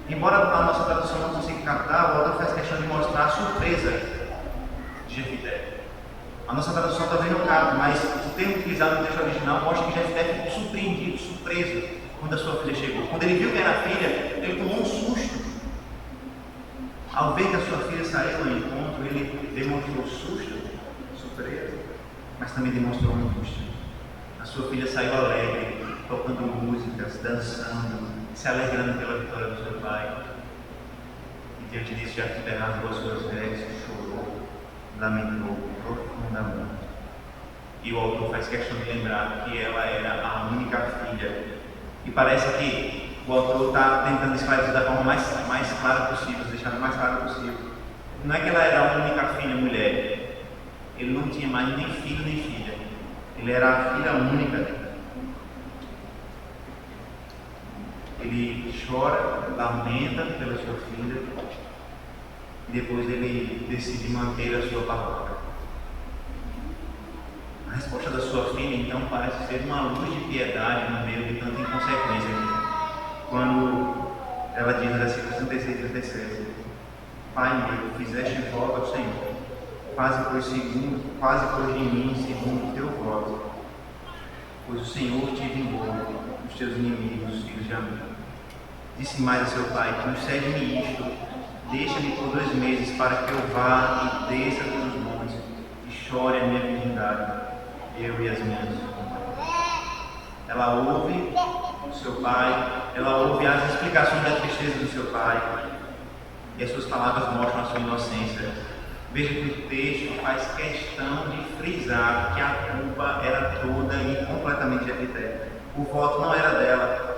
Speaker 1: Embora a nossa tradução não consiga captar, o autor faz questão de mostrar a surpresa de Jefté. A nossa tradução talvez não cabe, mas o termo utilizado no texto original mostra que Jefté ficou surpreendido, surpreso, quando a sua filha chegou. Quando ele viu que era filha, ele tomou um susto. Ao ver que a sua filha saiu ao encontro, ele demonstrou susto, surpresa, mas também demonstrou angústia. A sua filha saiu alegre, tocando músicas, dançando, se alegrando pela vitória do seu pai. E diante disso, Jefté rasgou as suas vestes, chorou, lamentou profundamente. E o autor faz questão de lembrar que ela era a única filha. E parece que o autor está tentando esclarecer da forma mais clara possível, deixar o mais claro possível. Não é que ela era a única filha mulher. Ele não tinha mais nem filho nem filha. Ele era a filha única. Ele chora, lamenta pela sua filha. E depois ele decide manter a sua palavra. A resposta da sua filha, então, parece ser uma luz de piedade no meio de tanta inconsequência. Quando ela diz no versículo 36 e 37: Pai meu, fizeste voto ao Senhor, faze pois de mim segundo o teu voto, pois o Senhor te vingou dos teus inimigos, filhos de Amon. Disse mais a seu pai: concede-me isto, deixa-me por 2 meses para que eu vá e desça pelos montes e chore a minha virgindade, eu e as minhas companheiras. Ela ouve o seu pai, ela ouve as explicações da tristeza do seu pai, e as suas palavras mostram a sua inocência. Veja que o texto faz questão de frisar que a culpa era toda e completamente de Jefté. O voto não era dela.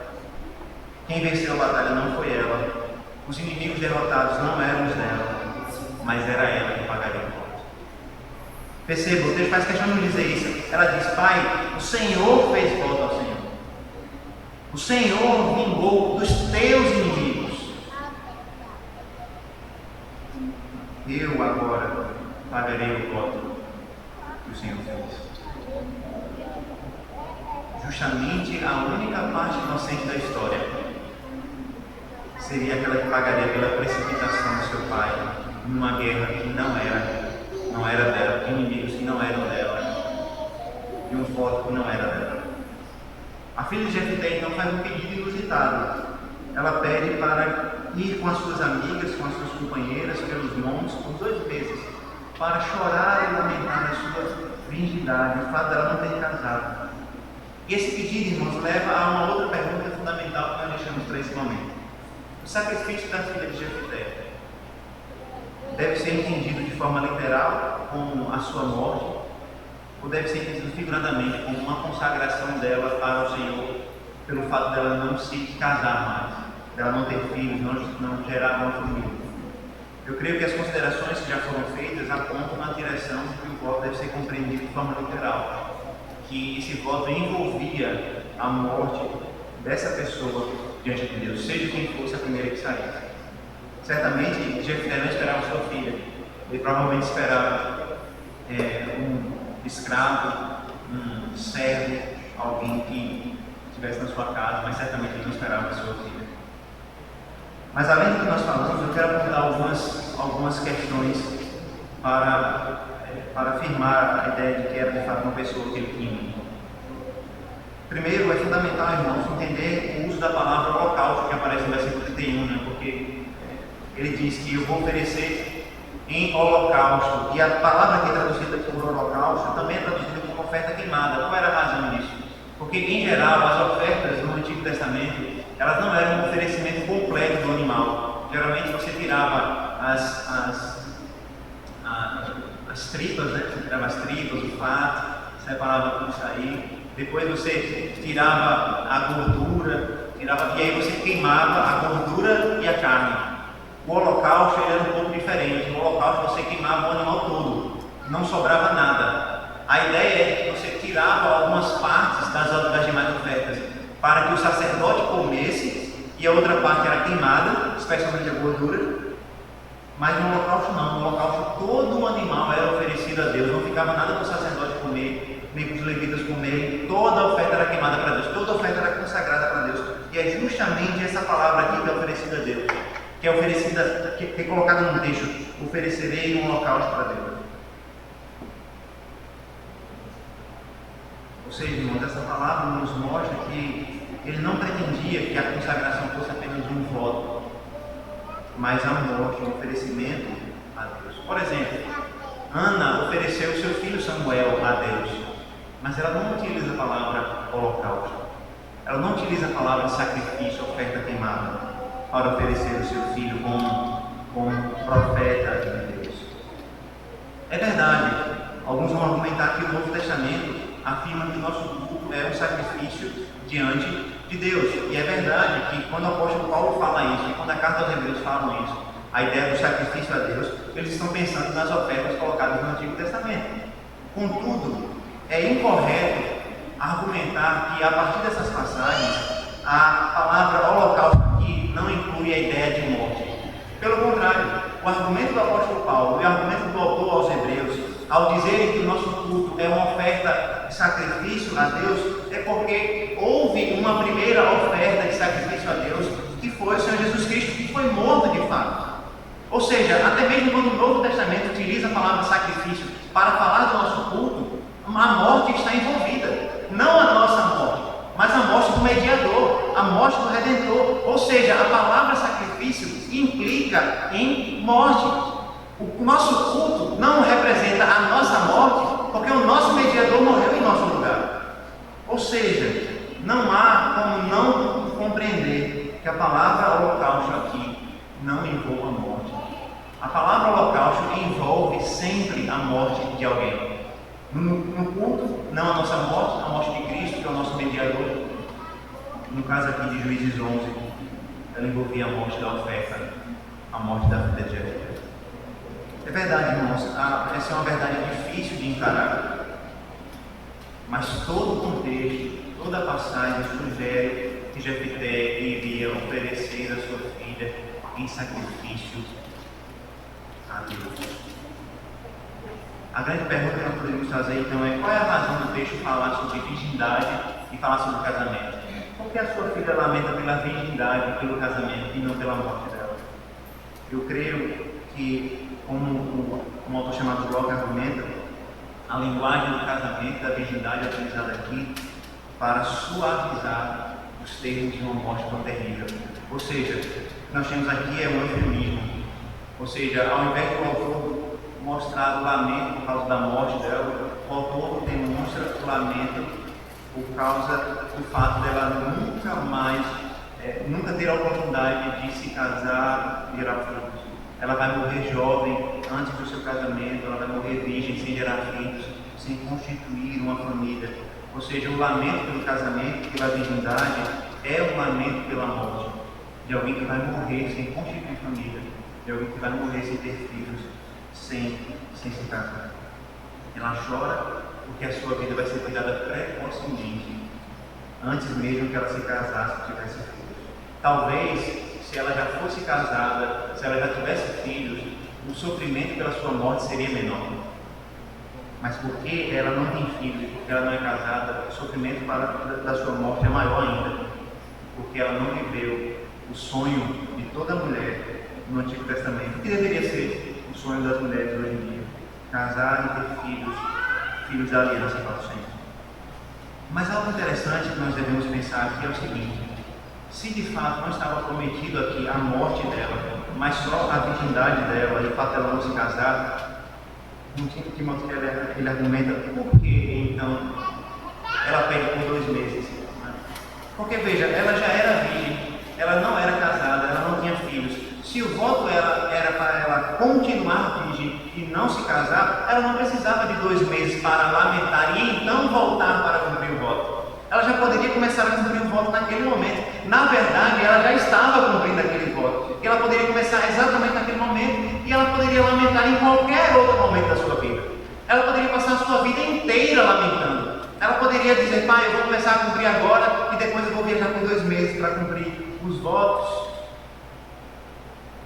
Speaker 1: Quem venceu a batalha não foi ela. Os inimigos derrotados não eram os dela, mas era ela que pagaria o voto. Perceba, o texto faz questão de dizer isso. Ela diz: Pai, o Senhor fez voto ao Senhor. O Senhor vingou dos teus inimigos. Eu agora pagarei o voto que o Senhor fez. Justamente a única parte inocente da história seria aquela que pagaria pela precipitação do seu pai numa guerra que não era dela, de inimigos que não eram dela, de um voto que não era dela. A filha de Jefté então faz um pedido inusitado. Ela pede para ir com as suas amigas, com as suas companheiras pelos montes por 2 meses, para chorar e lamentar a sua virgindade, o fato dela não ter casado. E esse pedido, irmãos, leva a uma outra pergunta fundamental que nós deixamos para esse momento. O sacrifício da filha de Jefté deve ser entendido de forma literal como a sua morte, ou deve ser entendido figuradamente como uma consagração dela para o Senhor, pelo fato dela não se casar mais, dela não ter filhos, não gerar uma família. Eu creio que as considerações que já foram feitas apontam na direção de que o voto deve ser compreendido de forma literal, que esse voto envolvia a morte dessa pessoa diante de Deus, seja quem fosse a primeira que saísse. Certamente, Jefté não esperava sua filha, ele provavelmente esperava um escravo, um servo, alguém que estivesse na sua casa, mas certamente ele não esperava a sua filha. Mas além do que nós falamos, eu quero apontar algumas questões para afirmar a ideia de que era de fato uma pessoa que ele tinha. Primeiro, é fundamental, irmãos, entender o uso da palavra holocausto que aparece no versículo 31, né? Porque ele diz que eu vou oferecer em holocausto, e a palavra que é traduzida por holocausto também é traduzida como oferta queimada. Qual era a razão disso? Porque, em geral, as ofertas no Antigo Testamento elas não eram um oferecimento completo do animal. Geralmente você tirava as tripas, né? Você tirava as tripas, o fato, separava tudo isso aí. Depois você tirava a gordura, e aí você queimava a gordura e a carne. O holocausto era um pouco diferente. No holocausto você queimava o animal todo, não sobrava nada. A ideia é que você tirava algumas partes das demais ofertas para que o sacerdote comesse, e a outra parte era queimada, especialmente a gordura. Mas no holocausto não, no holocausto todo o animal era oferecido a Deus, não ficava nada para o sacerdote comer, nem para os levitas comerem, toda a oferta era queimada para Deus, toda a oferta era consagrada para Deus. E é justamente essa palavra aqui que é oferecida a Deus, que é oferecida, que é colocada no texto: oferecerei um holocausto para Deus. Ou seja, irmãos, essa palavra nos mostra que ele não pretendia que a consagração fosse apenas um voto, mas a morte, um oferecimento a Deus. Por exemplo, Ana ofereceu o seu filho Samuel a Deus, mas ela não utiliza a palavra holocausto, ela não utiliza a palavra sacrifício, oferta queimada, para oferecer o seu filho como profeta de Deus. É verdade, alguns vão argumentar que o Novo Testamento afirma que o nosso culto é um sacrifício diante de Deus. E é verdade que quando o apóstolo Paulo fala isso, e quando a carta aos Hebreus fala isso, a ideia do sacrifício a Deus, eles estão pensando nas ofertas colocadas no Antigo Testamento. Contudo, é incorreto argumentar que a partir dessas passagens, a palavra holocausto aqui não inclui a ideia de morte. Pelo contrário, o argumento do apóstolo Paulo e o argumento do autor aos Hebreus, ao dizerem que o nosso culto é uma oferta de sacrifício a Deus, é porque houve uma primeira oferta de sacrifício a Deus, que foi o Senhor Jesus Cristo, que foi morto de fato. Ou seja, até mesmo quando o Novo Testamento utiliza a palavra sacrifício para falar do nosso culto, a morte está envolvida. Não a nossa morte, mas a morte do mediador, a morte do Redentor. Ou seja, a palavra sacrifício implica em morte. O nosso culto não representa a nossa morte, porque o nosso mediador morreu em nosso lugar. Ou seja, não há como não compreender que a palavra holocausto aqui não envolva a morte. A palavra holocausto envolve sempre a morte de alguém. No culto, não a nossa morte, a morte de Cristo, que é o nosso mediador. No caso aqui de Juízes 11, ela envolvia a morte da oferta, a morte da vida de Jefté. É verdade, irmãos, essa é uma verdade difícil de encarar, mas todo o contexto, toda a passagem sugere que Jefté iria oferecer a sua filha em sacrifício a Deus. A grande pergunta que nós podemos fazer então é: qual é a razão do texto falar sobre virgindade e falar sobre casamento? Por que a sua filha lamenta pela virgindade e pelo casamento e não pela morte dela? Eu creio que, como um autor chamado Bloch argumenta, a linguagem do casamento e da virgindade é utilizada aqui para suavizar os termos de uma morte tão terrível. Ou seja, o que nós temos aqui é um eufemismo. Ou seja, ao invés do autor mostrar o lamento por causa da morte dela, o autor demonstra o lamento por causa do fato dela nunca ter a oportunidade de se casar e gerar filhos. Ela vai morrer jovem antes do seu casamento, ela vai morrer virgem, sem gerar filhos, sem constituir uma família. Ou seja, o lamento pelo casamento, pela virgindade, é o lamento pela morte de alguém que vai morrer sem constituir família. de alguém que vai morrer sem ter filhos, sem se casar. Ela chora porque a sua vida vai ser cuidada precocemente, antes mesmo que ela se casasse e tivesse filhos. Talvez, se ela já fosse casada, se ela já tivesse filhos, o sofrimento pela sua morte seria menor. Mas porque ela não tem filhos, porque ela não é casada, o sofrimento da sua morte é maior ainda, porque ela não viveu o sonho de toda mulher no Antigo Testamento, que deveria ser o sonho das mulheres hoje em dia: casar e ter filhos, filhos da aliança para o Senhor. Mas algo interessante que nós devemos pensar aqui é o seguinte: se de fato não estava prometido aqui a morte dela, mas só a virgindade dela e o fato dela não se casar, Timóteo ele argumenta por que então ela pede por 2 meses. Porque veja, ela já era virgem, ela não era casada, ela não tinha filhos. Se o voto era para ela continuar virgem e não se casar, ela não precisava de 2 meses para lamentar e então voltar para cumprir o voto. Ela já poderia começar a cumprir o voto naquele momento. Na verdade, ela já estava cumprindo aquele voto. E ela poderia começar exatamente naquele momento, e ela poderia lamentar em qualquer outro momento da sua vida. Ela poderia passar a sua vida inteira lamentando. Ela poderia dizer: pai, eu vou começar a cumprir agora e depois eu vou viajar por 2 meses para cumprir os votos.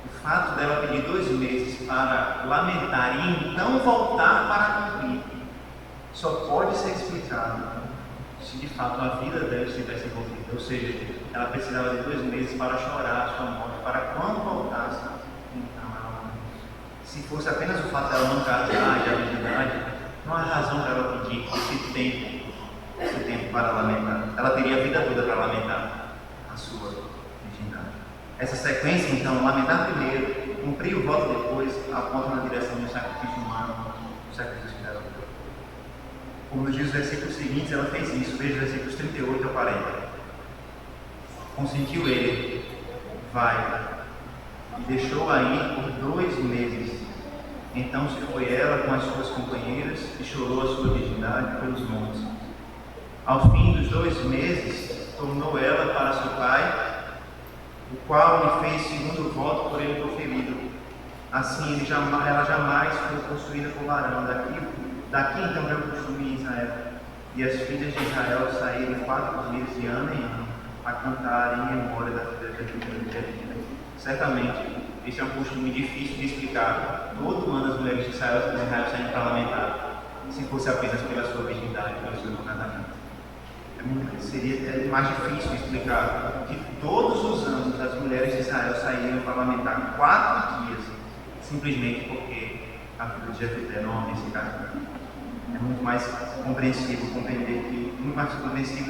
Speaker 1: O fato dela pedir 2 meses para lamentar e então voltar para cumprir só pode ser explicado se de fato a vida dela estivesse envolvida. Ou seja, ela precisava de 2 meses para chorar a sua morte, para quando voltasse, então ela. Se fosse apenas o fato dela não casar e a virgindade, não há razão para ela pedir esse tempo para lamentar. Ela teria a vida toda para lamentar a sua virgindade. Essa sequência, então, lamentar primeiro, cumprir o voto depois, aponta na direção do sacrifício humano, do sacrifício dela. Como nos diz os versículos seguintes, ela fez isso. Veja os versículos 38 a 40. Consentiu ele, vai, e deixou aí por 2 meses. Então se foi ela com as suas companheiras e chorou a sua virgindade pelos montes. Ao fim dos 2 meses, tornou ela para seu pai, o qual lhe fez segundo o voto por ele proferido. Assim ela jamais foi possuída por varão. Daqui então veio o costume em Israel, e as filhas de Israel saíram 4 dias de ano em ano a cantarem em memória da filha de Jefté. Certamente, esse é um costume difícil de explicar. Todo ano as mulheres de Israel saíram para lamentar, se fosse apenas pela sua virgindade, pelo seu casamento. Seria mais difícil de explicar que todos os anos as mulheres de Israel saíram para lamentar 4 dias, simplesmente porque a filha de Jefté não havia se casado. É muito mais compreensível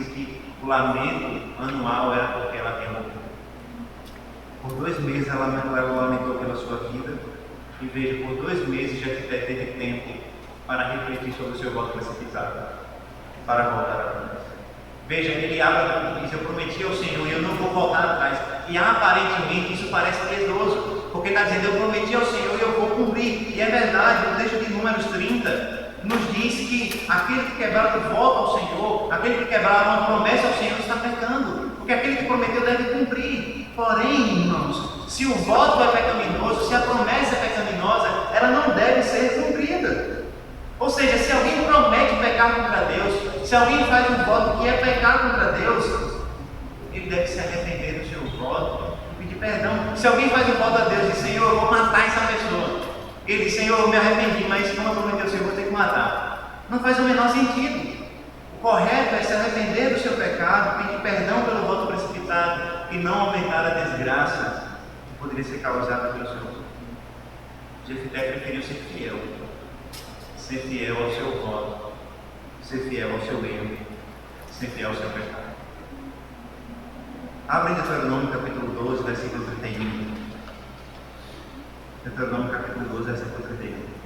Speaker 1: que o lamento anual era porque ela havia morrido. Por 2 meses ela lamentou pela sua vida, e veja, por 2 meses Jefté teve tempo para refletir sobre o seu voto precipitado, para voltar atrás. Veja, ele abre e diz: eu prometi ao Senhor e eu não vou voltar atrás. E aparentemente isso parece piedoso, porque está dizendo: eu prometi ao Senhor e eu vou cumprir. E é verdade, o texto de Números 30 nos diz que aquele que quebrar o voto ao Senhor, aquele que quebrar uma promessa ao Senhor, está pecando, porque aquele que prometeu deve cumprir. Porém, irmãos, se o voto é pecaminoso, se a promessa é pecaminosa, ela não deve ser cumprida. Ou seja, se alguém promete pecar contra Deus, se alguém faz um voto que é pecar contra Deus, ele deve se arrepender do seu voto e pedir perdão. Se alguém faz um voto a Deus e diz: Senhor, eu vou matar essa pessoa, ele diz: Senhor, eu me arrependi, mas como eu prometi ao Senhor, eu vou ter que matar. Não faz o menor sentido. O correto é se arrepender do seu pecado, pedir perdão pelo voto precipitado e não aumentar a desgraça que poderia ser causada pelo seu voto. Jefté preferiu ser fiel ao seu voto, ser fiel ao seu erro, ser fiel ao seu pecado. Abre Deuteronômio capítulo 12, versículo 31. Deuteronômio capítulo 12, versículo 31.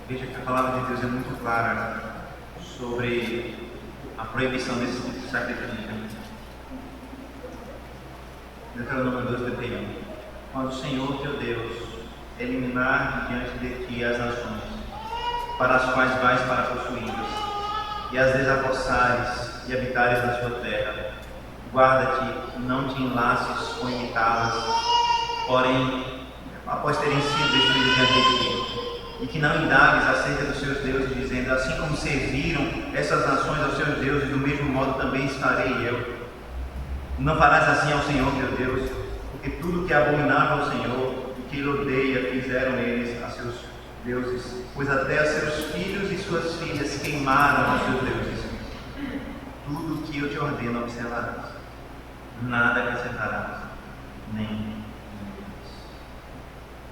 Speaker 1: Veja que a palavra de Deus é muito clara sobre a proibição desse tipo de sacrifício. Deuteronômio 12, 31. Quando o Senhor teu Deus eliminar de diante de ti as nações, para as quais vais para possuí-las, e as desapossares e habitares na sua terra. Guarda-te, não te enlaces com imitá-las, porém, após terem sido destruídas diante de ti, e que não indagues acerca dos seus deuses, dizendo: assim como serviram essas nações aos seus deuses, do mesmo modo também farei eu. Não farás assim ao Senhor teu Deus, porque tudo que é abominável ao Senhor e que ele odeia fizeram eles a seus deuses, pois até a seus filhos e suas filhas queimaram aos seus deuses. Tudo o que eu te ordeno observarás, nada acrescentarás, nem diminuirás.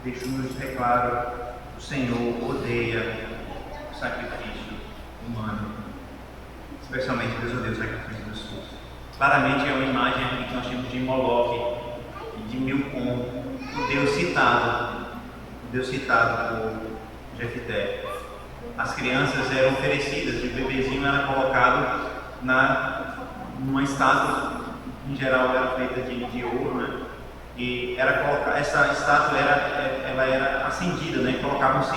Speaker 1: Deixo-nos bem claro: o Senhor odeia o sacrifício humano, especialmente Deus odeia o sacrifício dos filhos. Claramente é uma imagem aqui que nós temos de Moloque e de Milcom, o Deus citado por Jefté. As crianças eram oferecidas e o bebezinho era colocado numa estátua, em geral era feita de ouro, né? E essa estátua era acendida, né? Colocavam-se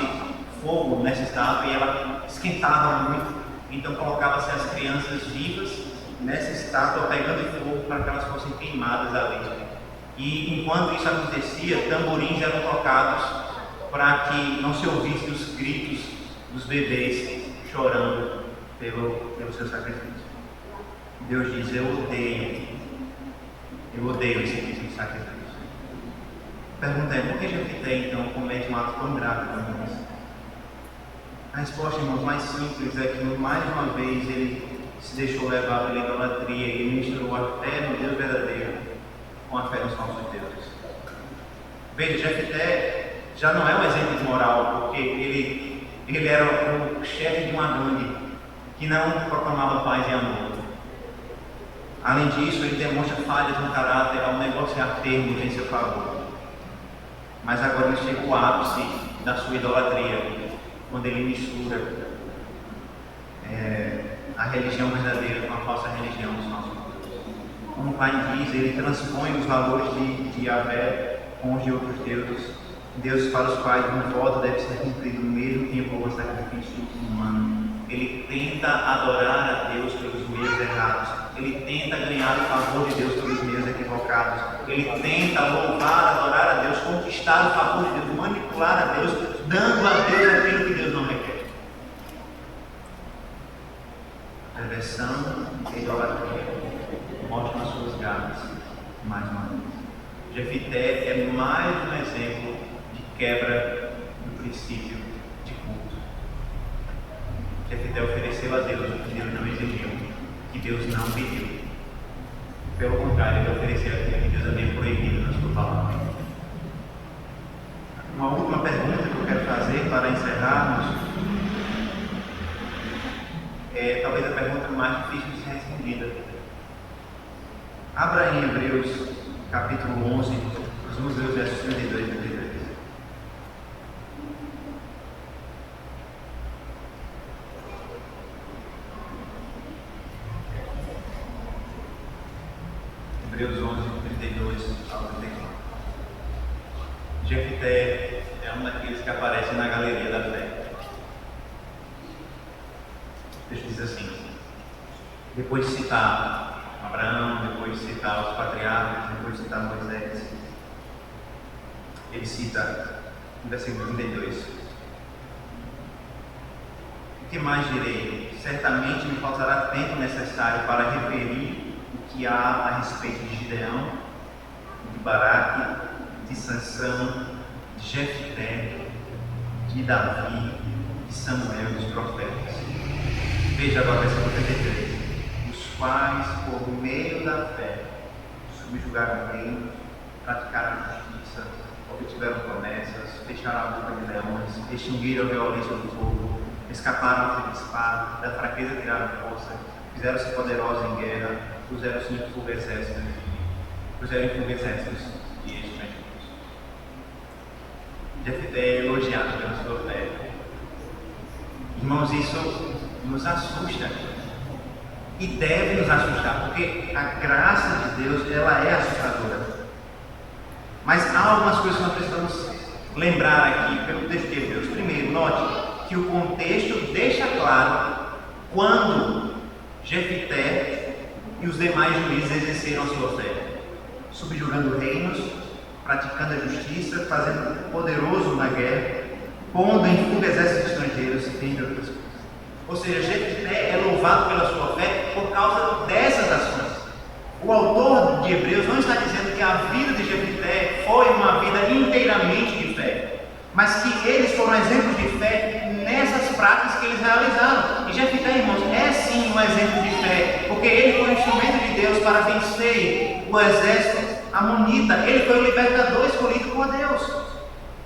Speaker 1: fogo nessa estátua e ela esquentava muito, então colocava-se as crianças vivas nessa estátua pegando fogo para que elas fossem queimadas ali. E enquanto isso acontecia, tamborins eram tocados para que não se ouvisse os gritos dos bebês chorando pelo seu sacrifício. Deus diz: eu odeio esse tipo de sacrifício. A pergunta é: por que Jefté então comete um ato tão grave como esse? A resposta, irmãos, mais simples é que mais uma vez ele se deixou levar pela idolatria e misturou a fé no Deus verdadeiro com a fé nos falsos deuses. Veja, Jefté já não é um exemplo de moral, porque ele era o chefe de uma gangue que não proclamava paz e amor. Além disso, ele demonstra falhas no caráter ao negociar termos em seu favor. Mas agora ele chega ao ápice da sua idolatria, quando ele mistura a religião verdadeira com a falsa religião dos nossos deuses. Como o pai diz, ele transpõe os valores de Yahvé com os de outros deuses para os quais um voto deve ser cumprido mesmo que envolva sacrifício humano. Ele tenta adorar a Deus pelos meios errados. Ele tenta ganhar o favor de Deus pelos meios equivocados. Ele tenta louvar, adorar a Deus, conquistar o favor de Deus, manipular a Deus, dando a Deus aquilo que Deus não requer. Perversão e idolatria mostram as suas garras mais uma vez. Jefté é mais um exemplo de quebra do princípio de culto. Jefté ofereceu a Deus o que Deus não exigiu, que Deus não pediu. Pelo contrário, ele ofereceu aquilo que Deus havia proibido na sua palavra. Uma última pergunta que eu quero fazer para encerrarmos é talvez a pergunta mais difícil de ser respondida. Abra em Hebreus capítulo 11, vamos ler os versos 32 e 33. Hebreus 11, 32 ao 34. Jefté é um daqueles que aparece na galeria da fé. Deixa eu dizer assim: depois de citar Abraão, depois de citar os patriarcas, depois de citar Moisés, ele cita no versículo 32: o que mais direi? Certamente me faltará tempo necessário para referir o que há a respeito de Gideão, de Baraque, de Sansão, de Jefté, de Davi, de Samuel e dos profetas. Veja agora o versículo 33. Os quais, por meio da fé, subjugaram reinos, praticaram a justiça, obtiveram promessas, fecharam a boca de leões, extinguiram a violência do fogo, escaparam da espada, da fraqueza tiraram força, fizeram-se poderosos em guerra, puseram-se em fuga exércitos e estrangeiros. Jefté é elogiado pela sua fé. Irmãos, isso nos assusta e deve nos assustar, porque a graça de Deus, ela é assustadora. Mas há algumas coisas que nós precisamos lembrar aqui pelo texto de Hebreus. Primeiro, note que o contexto deixa claro quando Jefté e os demais juízes exerceram a sua fé, subjugando reinos, praticando a justiça, fazendo poderoso na guerra, pondo em fuga exércitos estrangeiros, entre outras coisas. Ou seja, Jefté é louvado pela sua fé por causa dessas ações. O autor de Hebreus não está dizendo que a vida de Jefté foi uma vida inteiramente de fé, mas que eles foram exemplos de fé nessas práticas que eles realizaram. E Jefté, irmãos, é sim um exemplo de fé, porque ele foi um instrumento de Deus para vencer o exército amonita. Ele foi o libertador escolhido por Deus.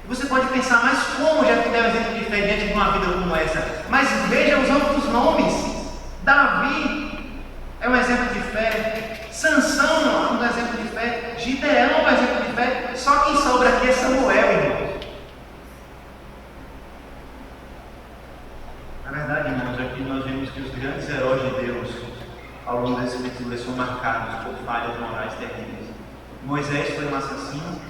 Speaker 1: E você pode pensar, mas como Jefté é um exemplo de fé diante de uma vida como essa? Mas veja os outros nomes. Davi é um exemplo de fé. Sansão é um exemplo de fé. Gideão é um exemplo de fé. Só quem sobra aqui é Samuel, irmãos. Na verdade, irmãos, aqui nós vemos que os grandes heróis de Deus ao longo das Escrituras são marcados por falhas morais terríveis. Moisés foi um assassino.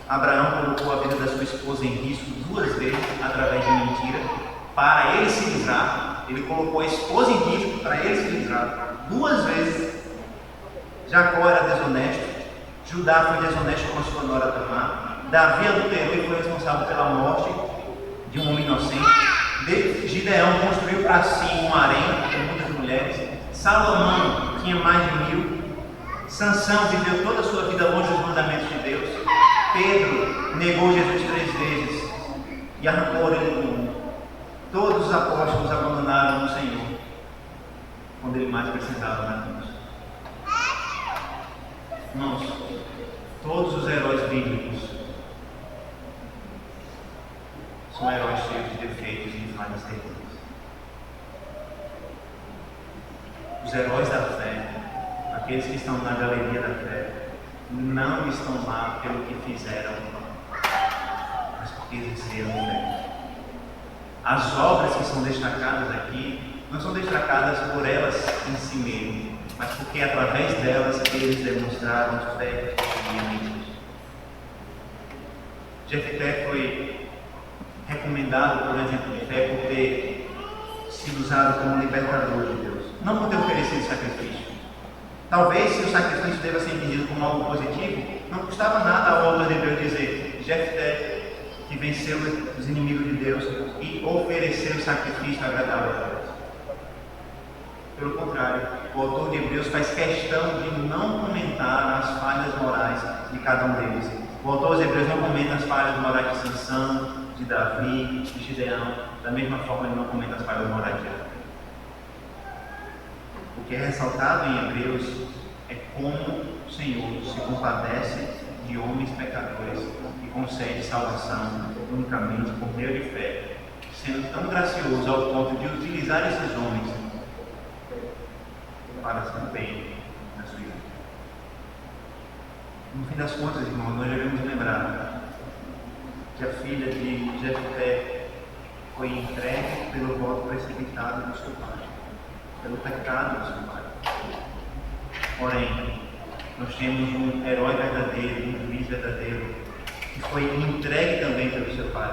Speaker 1: Abraão colocou a vida da sua esposa em risco 2 vezes através de mentira para ele se livrar. Ele colocou a esposa em risco para ele se livrar 2 vezes. Jacó era desonesto. Judá foi desonesto com a sua nora Tamar. Davi adulterou e foi responsável pela morte de um homem inocente. Gideão construiu para si um harém com muitas mulheres. Salomão tinha mais de 1000. Sansão viveu toda a sua vida longe dos mandamentos de Deus. Pedro negou Jesus 3 vezes e arrancou a orelha do mundo. Todos os apóstolos abandonaram o Senhor quando ele mais precisava na cruz. Irmãos, todos os heróis bíblicos são heróis cheios de defeitos e de falhas terríveis. Os heróis da fé, aqueles que estão na galeria da fé, não estão lá pelo que fizeram, mas porque exerceram fé. As obras que são destacadas aqui não são destacadas por elas em si mesmas, mas porque através delas eles demonstraram fé e amigos. Jefté foi recomendado por exemplo de fé por ter sido usado como libertador de Deus, não por ter oferecido sacrifício. Talvez se o sacrifício deva ser entendido como algo positivo, não custava nada ao autor de Hebreus dizer Jefté que venceu os inimigos de Deus e ofereceu sacrifício agradável a Deus. Pelo contrário, o autor de Hebreus faz questão de não comentar as falhas morais de cada um deles. O autor de Hebreus não comenta as falhas morais de Sansão, de Davi, de Gideão, da mesma forma ele não comenta as falhas morais de Jefté. O que é ressaltado em Hebreus é como o Senhor se compadece de homens pecadores e concede salvação unicamente por meio de fé, sendo tão gracioso ao ponto de utilizar esses homens para seu bem na sua vida. No fim das contas, irmãos, nós devemos lembrar que a filha de Jefté foi entregue pelo voto precipitado do seu pai, pelo pecado do seu pai. Porém, nós temos um herói verdadeiro, um juiz verdadeiro, que foi entregue também pelo seu pai,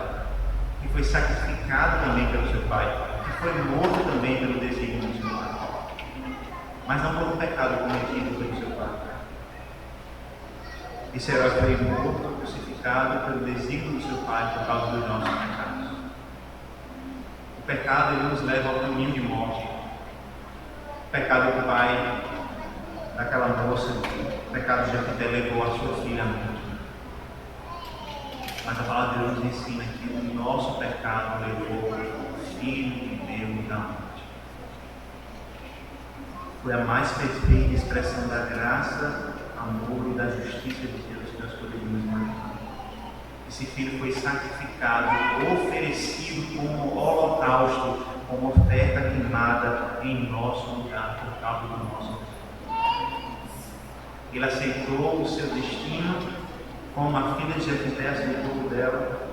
Speaker 1: que foi sacrificado também pelo seu pai, que foi morto também pelo desígnio do seu pai, mas não por um pecado cometido pelo seu pai. Esse herói foi morto, crucificado pelo desígnio do seu pai por causa dos nossos pecados. O pecado ele nos leva ao caminho de morte. O pecado do pai daquela moça, o pecado de Jefté levou a sua filha à morte. Mas a palavra de Deus nos ensina que o nosso pecado levou o Filho de Deus à morte. Foi a mais perfeita expressão da graça, amor e da justiça de Deus que nós poderíamos imaginar. Esse Filho foi sacrificado, oferecido como holocausto, como oferta queimada em nosso lugar por causa do nosso pecado. Ele aceitou o seu destino como a filha de Jefté aceitou o dela.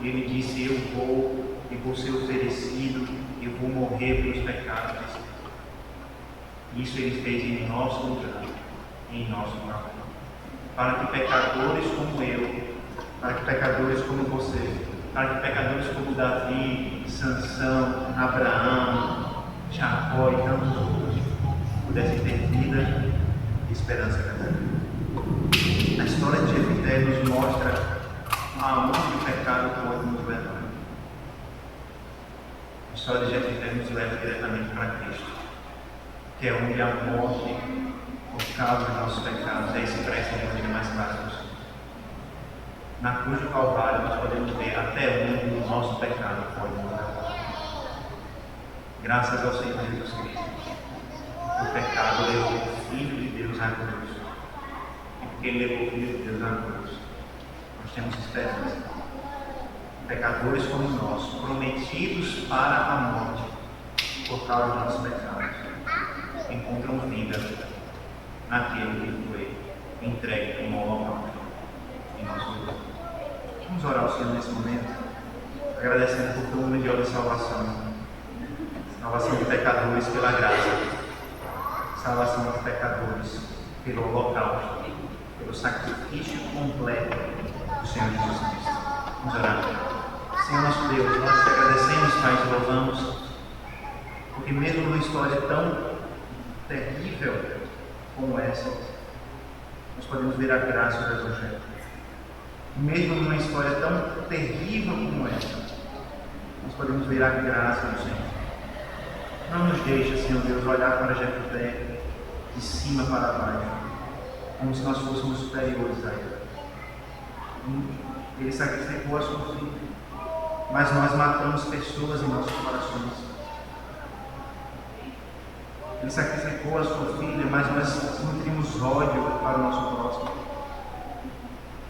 Speaker 1: E ele disse: eu vou ser oferecido, eu vou morrer pelos pecados. Isso ele fez em nosso lugar, em nosso lugar. Para que pecadores como eu, para que pecadores como você, para que pecadores como Davi, Sansão, Abraão, Jacó e tantos outros pudessem ter vida e esperança verdadeira. A história de Jefté nos mostra aonde o pecado pode nos levar. A história de Jefté nos leva diretamente para Cristo, que é onde a morte, por causa dos nossos pecados, é expressa de maneira mais clara possível. Na cruz do Calvário nós podemos ver até onde o nosso pecado pode nos levar. Graças ao Senhor Jesus Cristo, o pecado levou o Filho de Deus à cruz. E porque Ele levou o Filho de Deus à cruz, nós temos esperança. Pecadores como nós, prometidos para a morte por causa dos nossos pecados, encontram vida naquele que foi entregue como holocausto em nosso lugar. Vamos orar ao Senhor nesse momento, agradecendo por todo o momento de salvação. Salvação de pecadores pela graça, salvação de pecadores pelo holocausto, pelo sacrifício completo do Senhor Jesus Cristo. Vamos orar. Senhor nosso Deus, nós te agradecemos, Pai, te louvamos, porque mesmo numa história tão terrível como essa, nós podemos ver a graça do Evangelho. Mesmo numa história tão terrível como essa, nós podemos ver a graça do Senhor. Não nos deixe, Senhor Deus, olhar para Jefté de cima para baixo, como se nós fôssemos superiores a Ele. Ele sacrificou a sua filha, mas nós matamos pessoas em nossos corações. Ele sacrificou a sua filha, mas nós nutrimos ódio para o nosso próximo.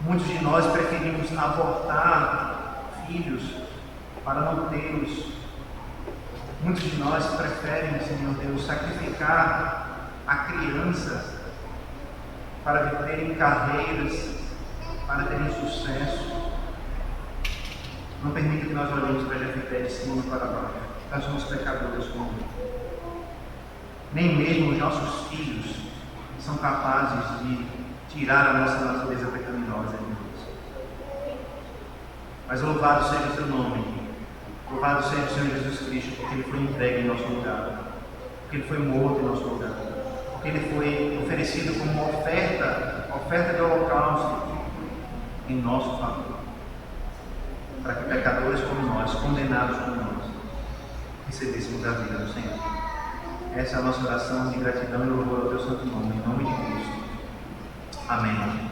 Speaker 1: Muitos de nós preferimos abortar filhos para não tê-los. Muitos de nós preferem, Senhor Deus, sacrificar a criança para terem carreiras, para terem sucesso. Não permita que nós olhemos para Jefté de cima para baixo. Nós somos pecadores como ele. Nem mesmo os nossos filhos são capazes de tirar a nossa natureza pecaminosa de Deus. Mas louvado seja o teu nome. Louvado seja o Senhor Jesus Cristo, porque Ele foi entregue em nosso lugar, porque Ele foi morto em nosso lugar, porque Ele foi oferecido como uma oferta de holocausto em nosso favor, para que pecadores como nós, condenados como nós, recebêssemos a vida do Senhor. Essa é a nossa oração de gratidão e louvor ao teu santo nome, em nome de Cristo. Amém.